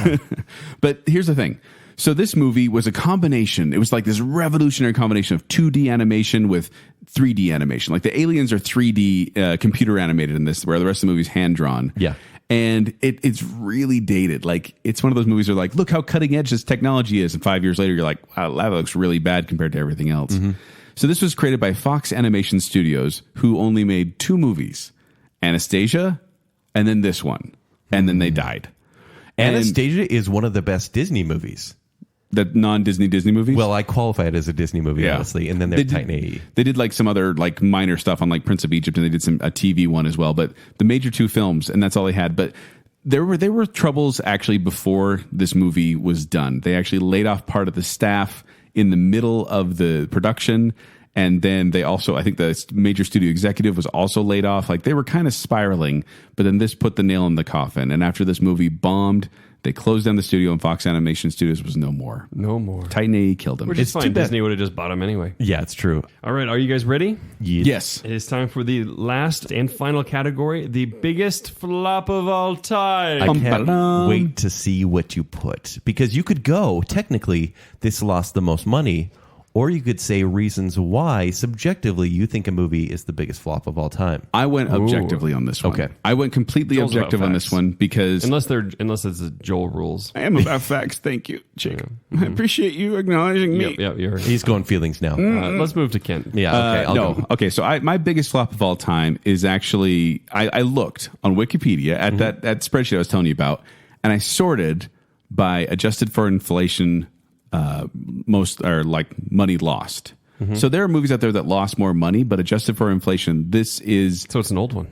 But here's the thing. So this movie was a combination. It was like this revolutionary combination of 2D animation with 3D animation. Like the aliens are 3D computer animated in this, where the rest of the movie's hand drawn. Yeah. And it's really dated. Like it's one of those movies where like, look how cutting edge this technology is. And 5 years later, you're like, wow, that looks really bad compared to everything else. So this was created by Fox Animation Studios, who only made 2 movies. Anastasia, and then this one. And then they died. And Anastasia is one of the best Disney movies. the non-Disney movies? Well, I qualify it as a Disney movie, honestly. And then they're Titan AE. They did like some other like minor stuff on like Prince of Egypt, and they did a TV one as well. But the major two films, and that's all they had. But there were troubles actually before this movie was done. They actually laid off part of the staff in the middle of the production. And then they also, I think the major studio executive was also laid off. Like they were kind of spiraling, but then this put the nail in the coffin. And after this movie bombed, they closed down the studio, and Fox Animation Studios was no more. No more. Titan AE killed them. Which is fine. Disney would have just bought them anyway. Yeah, it's true. All right, are you guys ready? Yes. It is time for the last and final category, the biggest flop of all time. I can't wait to see what you put. Because you could go, technically, this lost the most money. Or you could say reasons why, subjectively, you think a movie is the biggest flop of all time. I went objectively on this one. Okay. I went completely Joel's objective about on this facts. one because... Unless it's the Joel rules. I am about facts. Thank you, Jake. I appreciate you acknowledging me. Yep, you're He's going feelings now. let's move to Kent. Yeah, okay, I'll no. go. Okay, so my biggest flop of all time is actually... I looked on Wikipedia at that spreadsheet I was telling you about, and I sorted by adjusted for inflation, most or like money lost. So there are movies out there that lost more money, but adjusted for inflation, this is... So it's an old one.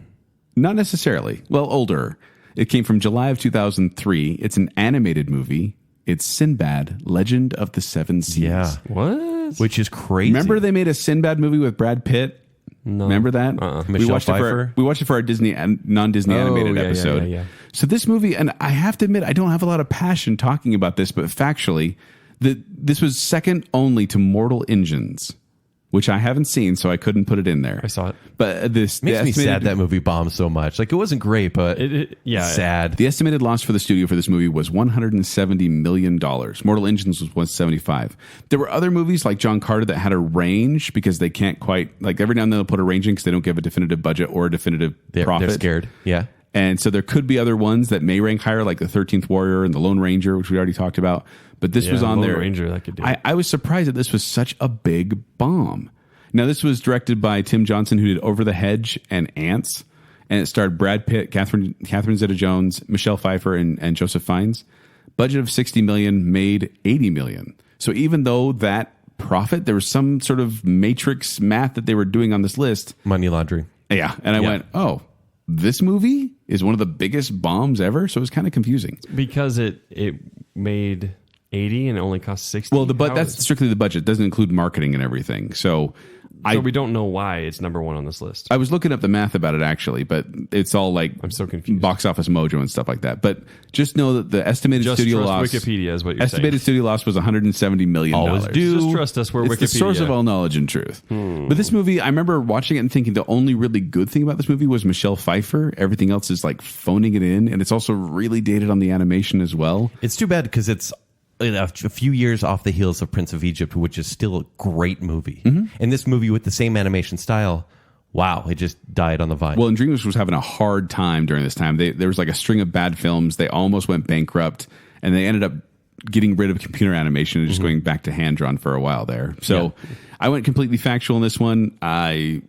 Not necessarily. Well, older. It came from July of 2003. It's an animated movie. It's Sinbad, Legend of the Seven Seas. Yeah. What? Which is crazy. Remember they made a Sinbad movie with Brad Pitt? No. Remember that? We Michelle watched Pfeiffer? we watched it for our Disney and non-Disney animated yeah, episode. yeah. So this movie, and I have to admit, I don't have a lot of passion talking about this, but factually, this was second only to Mortal Engines, which I haven't seen, so I couldn't put it in there. I saw it. But this Makes me sad that movie bombed so much. Like, it wasn't great, but sad. The estimated loss for the studio for this movie was $170 million. Mortal Engines was 175. There were other movies like John Carter that had a range because they can't quite, like every now and then they'll put a range in because they don't give a definitive budget or a definitive profit. They're scared. Yeah. And so there could be other ones that may rank higher, like the 13th Warrior and the Lone Ranger, which we already talked about. But this was on Lone there. Ranger, that could do it. I was surprised that this was such a big bomb. Now, this was directed by Tim Johnson, who did Over the Hedge and Ants. And it starred Brad Pitt, Catherine Zeta-Jones, Michelle Pfeiffer, and Joseph Fiennes. Budget of $60 million, made $80 million. So even though that profit, there was some sort of matrix math that they were doing on this list. Money laundering. Yeah. And I went, oh, this movie is one of the biggest bombs ever. So it was kind of confusing. Because it made 80 and it only cost 60. Well, that's strictly the budget. It doesn't include marketing and everything. So we don't know why it's number one on this list. I was looking up the math about it actually, but it's all like I'm so confused. Box Office Mojo and stuff like that. But just know that the estimated Just studio trust loss, Wikipedia is what you're estimated saying. studio loss was $170 million. Always do. Just trust us. We're It's Wikipedia. the source of all knowledge and truth. But this movie, I remember watching it and thinking the only really good thing about this movie was Michelle Pfeiffer. Everything else is like phoning it in, and it's also really dated on the animation as well. It's too bad because it's a few years off the heels of Prince of Egypt, which is still a great movie. And this movie with the same animation style, wow, it just died on the vine. Well, and DreamWorks was having a hard time during this time. There was like a string of bad films. They almost went bankrupt, and they ended up getting rid of computer animation and just going back to hand-drawn for a while there. So I went completely factual in this one. I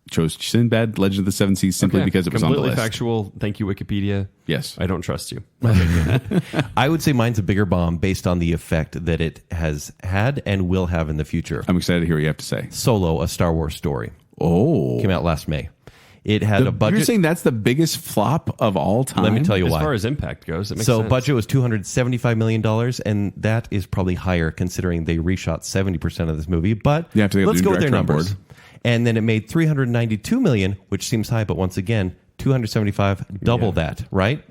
chose Sinbad, Legend of the Seven Seas, simply because it was on the list. Completely factual. Thank you, Wikipedia. Yes. I don't trust you. I would say mine's a bigger bomb based on the effect that it has had and will have in the future. I'm excited to hear what you have to say. Solo, a Star Wars story. Oh. Came out last May. It had a budget. You're saying that's the biggest flop of all time? Let me tell you As why. far as impact goes, it makes So sense. budget was $275 million, and that is probably higher considering they reshot 70% of this movie. But You have to get let's the go with their director on numbers. board. And then it made $392 million, which seems high, but once again, 275, double that, right?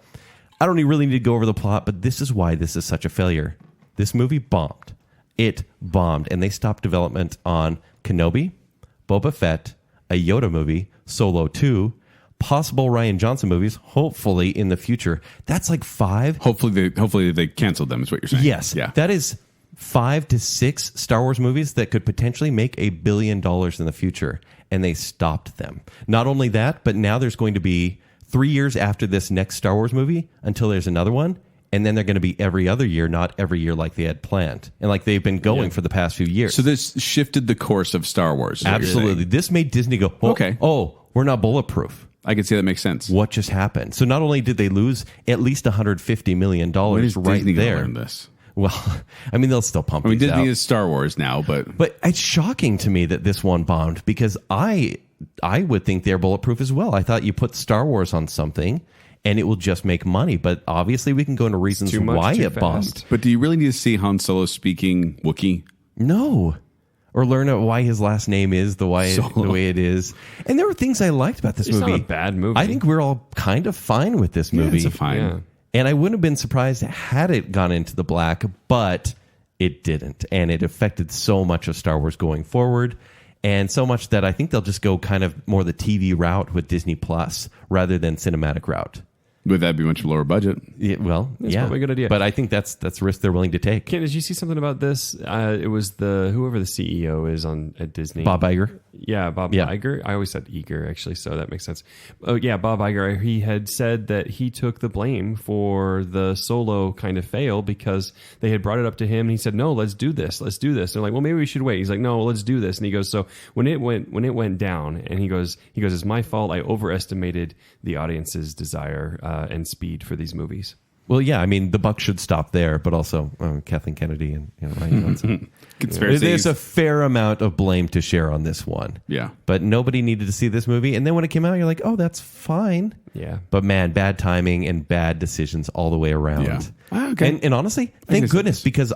I don't really need to go over the plot, but this is why this is such a failure. This movie bombed. It bombed, and they stopped development on Kenobi, Boba Fett, a Yoda movie, Solo 2, possible Rian Johnson movies, hopefully in the future. That's like 5. Hopefully they canceled them is what you're saying. Yes. Yeah. That is 5 to 6 Star Wars movies that could potentially make $1 billion in the future. And they stopped them. Not only that, but now there's going to be 3 years after this next Star Wars movie until there's another one. And then they're going to be every other year, not every year like they had planned. And like they've been going for the past few years. So this shifted the course of Star Wars. is what you're Absolutely. saying. This made Disney go, oh, Okay. oh, we're not bulletproof. I could see that makes sense. What just happened? So not only did they lose at least $150 million When is right Disney gonna there. learn this? Well, I mean, they'll still pump I mean, these Disney out. is Star Wars now, but But it's shocking to me that this one bombed because I would think they're bulletproof as well. I thought you put Star Wars on something and it will just make money. But obviously we can go into reasons too much, why too it bombed. fast. do you really need to see Han Solo speaking Wookiee? No. Or learn why his last name is the way Solo. it is. And there were things I liked about this It's movie. not a bad movie. I think we're all kind of fine with this movie. Yeah, it's a fine. Yeah. And I wouldn't have been surprised had it gone into the black, but it didn't. And it affected so much of Star Wars going forward. And so much that I think they'll just go kind of more the TV route with Disney Plus rather than cinematic route. Would that be much lower budget? Yeah, well, That's yeah. probably a good idea. But I think that's a risk they're willing to take. Ken, did you see something about this? It was whoever the CEO is at Disney. Bob Iger. Yeah, Bob Yeah. Iger. I always said Eager, actually, so that makes sense. Oh, yeah, Bob Iger. He had said that he took the blame for the Solo kind of fail because they had brought it up to him, and he said, "No, let's do this. Let's do this." And they're like, "Well, maybe we should wait." He's like, "No, let's do this." And he goes, "So when it went down, and he goes, it's my fault. I overestimated the audience's desire and speed for these movies." Well, yeah, I mean, the buck should stop there, but also Kathleen Kennedy and Ryan Johnson. There's a fair amount of blame to share on this one. Yeah. But nobody needed to see this movie. And then when it came out, you're like, oh, that's fine. Yeah. But man, bad timing and bad decisions all the way around. Yeah. Okay. And honestly, thank goodness, because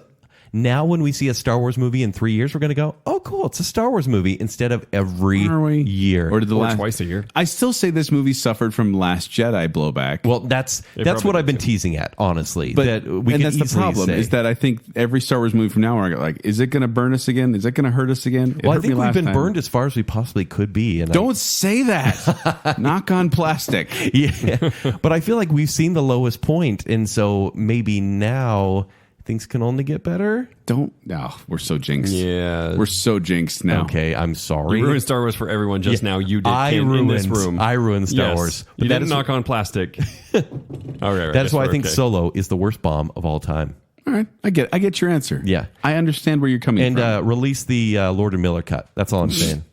now when we see a Star Wars movie in 3 years, we're going to go, oh, cool, it's a Star Wars movie instead of every Are we? year. Or did the Or last twice a year. I still say this movie suffered from Last Jedi blowback. Well, that's probably what I've been do. teasing at, honestly. But that we and can that's the easily problem say. is that I think every Star Wars movie from now on, like, is it going to burn us again? Is it going to hurt us again? It Well, I hurt think me we've last been time. burned as far as we possibly could be. And Don't say that. Knock on plastic. yeah, but I feel like we've seen the lowest point, and so maybe now things can only get better. Don't. No, we're so jinxed. Yeah. We're so jinxed now. Okay, I'm sorry. You ruined Star Wars for everyone just now. You did. Ken, in this room. I ruined Star Yes. Wars. You That didn't is- knock on plastic. All right. That is why I think okay. Solo is the worst bomb of all time. All right, I get your answer. Yeah. I understand where you're coming And from. release the Lord and Miller cut. That's all I'm saying.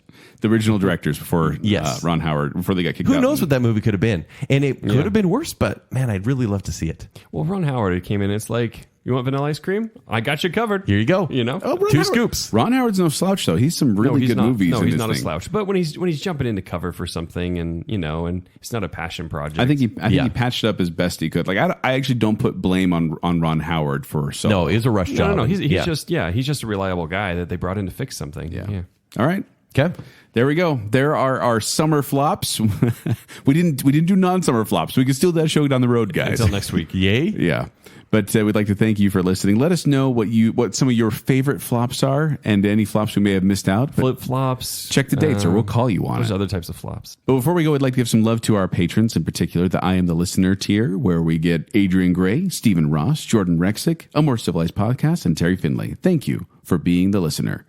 The original directors before Yes. Ron Howard, before they got kicked out. Who knows what that movie could have been? And it could have been worse, but man, I'd really love to see it. Well, Ron Howard came in. It's like, you want vanilla ice cream? I got you covered. Here you go. You know. Ron Two Howard- scoops. Ron Howard's no slouch, though. He's some really he's good not, movies. No, in he's this not a thing. slouch. But when he's jumping in to cover for something, and and it's not a passion project. I think he patched it up as best he could. Like I actually don't put blame on Ron Howard for Solo. No, it was a rush job. No. He's Yeah. he's just a reliable guy that they brought in to fix something. Yeah. All right. Okay. There we go. There are our summer flops. we didn't do non-summer flops. We can still do that show down the road, guys. Until next week. Yay. Yeah. But we'd like to thank you for listening. Let us know what some of your favorite flops are and any flops we may have missed out. But Flip flops. check the dates or we'll call you on There's it. other types of flops. But before we go, I'd like to give some love to our patrons, in particular the I Am the Listener tier, where we get Adrian Gray, Stephen Ross, Jordan Rexick, A More Civilized Podcast, and Terry Finley. Thank you for being the listener.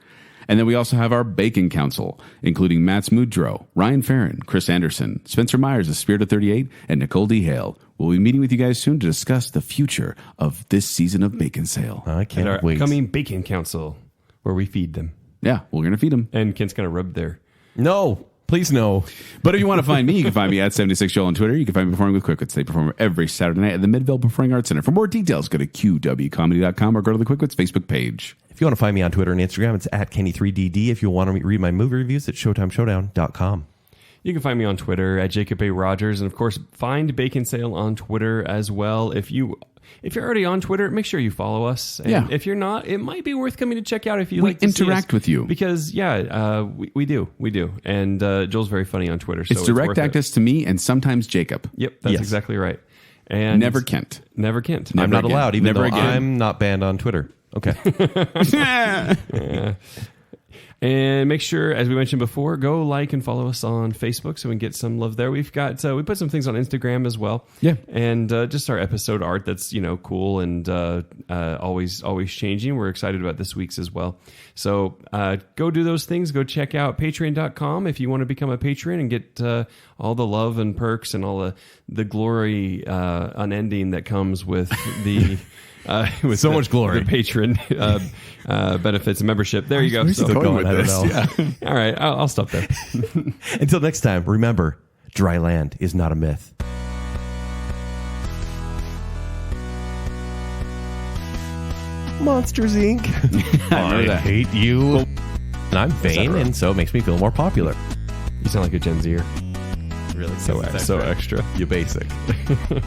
And then we also have our Bacon Council, including Matt Mudrow, Ryan Farron, Chris Anderson, Spencer Myers of Spirit of 38, and Nicole D. Hale. We'll be meeting with you guys soon to discuss the future of this season of Baconsale. I And can't our wait. upcoming Bacon Council, where we feed them. Yeah, we're going to feed them. And Ken's going to rub their... No, please no. But if you want to find me, you can find me at 76Joel on Twitter. You can find me performing with Quickwits. They perform every Saturday night at the Midvale Performing Arts Center. For more details, go to qwcomedy.com or go to the Quickwits Facebook page. If you want to find me on Twitter and Instagram, it's at Kenny3DD. If you want to read my movie reviews, it's ShowtimeShowdown.com. You can find me on Twitter at Jacob A. Rogers. And, of course, find Baconsale on Twitter as well. If you're already on Twitter, make sure you follow us. And Yeah. if you're not, it might be worth coming to check out if you We like to see interact us. with you. Because, we do. And Joel's very funny on Twitter. So It's direct worth it. access to me and sometimes Jacob. Yep, that's Yes. exactly right. And Never Kent. Never Kent. I'm not again. allowed, even Never though again. I'm not banned on Twitter. Okay. And make sure, as we mentioned before, go like and follow us on Facebook so we can get some love there. We've got we put some things on Instagram as well. Yeah. And just our episode art that's cool and always changing. We're excited about this week's as well. So go do those things. Go check out patreon.com if you want to become a patron and get all the love and perks and all the glory unending that comes with the. With So much glory. the patron benefits and membership. There you go. Where's he So, going with I don't this? know. Yeah. all right, I'll stop there. Until next time, remember, Dry land is not a myth. Monsters Inc. I know that. hate you. And I'm vain, and so it makes me feel more popular. You sound like a Gen Zer. Really? So extra. You basic. All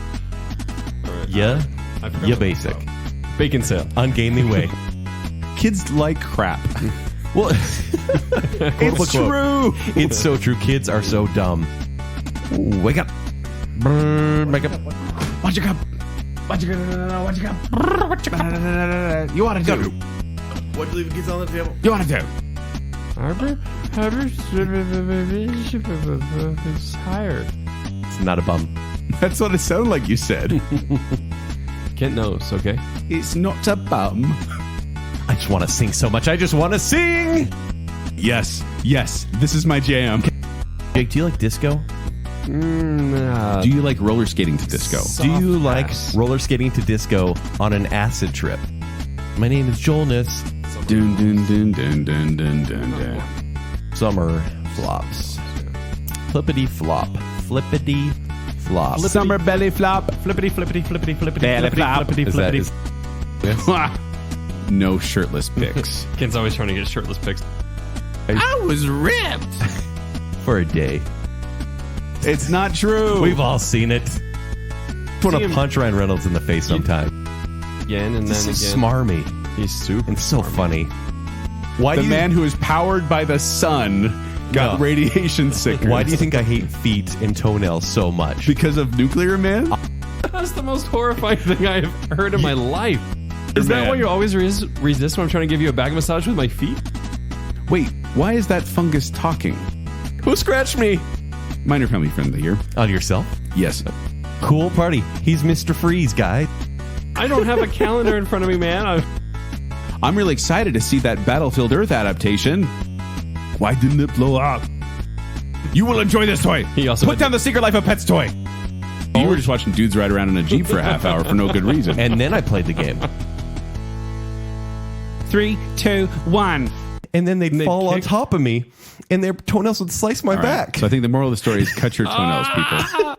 right. Yeah. I forgot You what basic. it's about. Baconsale. Ungainly way. Kids like crap. Well, It's true. It's so true. Kids are so dumb. Ooh, wake up. Brrr, wake up. Watch your cup. Watch your cup. Watch your cup. Watch your cup. You want to do? What do you leave kids on the table? You want to do? It's tired. It's not a bum. That's what it sounded like you said. Kent knows, okay? It's not a bum. I just want to sing so much. I just want to sing. Yes. Yes. This is my jam. Jake, do you like disco? Do you like roller skating to disco? Do you Soft like ass. roller skating to disco on an acid trip? My name is Joelness. Dun, dun, dun, dun, dun, dun, dun, dun. Summer flops. Flippity flop. Flippity flop. Summer belly flop. Flippity, flippity, flippity, flippity, Belly flippity, flop. flippity, Is that flippity. is, No shirtless pics. Ken's always trying to get shirtless pics. I was ripped. for a day? It's not true. We've all seen it. Want See to him- punch Ryan Reynolds in the face sometime. Again and This then is again. smarmy. He's super. It's so funny. Why The do you, man who is powered by the sun got No. radiation sickness. Why do you think I hate feet and toenails so much? Because of Nuclear Man? That's the most horrifying thing I've heard in my life. Is that Man. why you always resist when I'm trying to give you a back massage with my feet? Wait, why is that fungus talking? Who scratched me? Minor family friendly here. On yourself? Yes. Cool party. He's Mr. Freeze, guy. I don't have a calendar in front of me, man. I'm really excited to see that Battlefield Earth adaptation. Why didn't it blow up? You will enjoy this toy. He also Put had- down the Secret Life of Pets toy. You were just watching dudes ride around in a Jeep for a half hour for no good reason. And then I played the game. 3, 2, 1. And then they'd they'd fall on kick- top of me, and their toenails would slice my back. So I think the moral of the story is cut your toenails, people.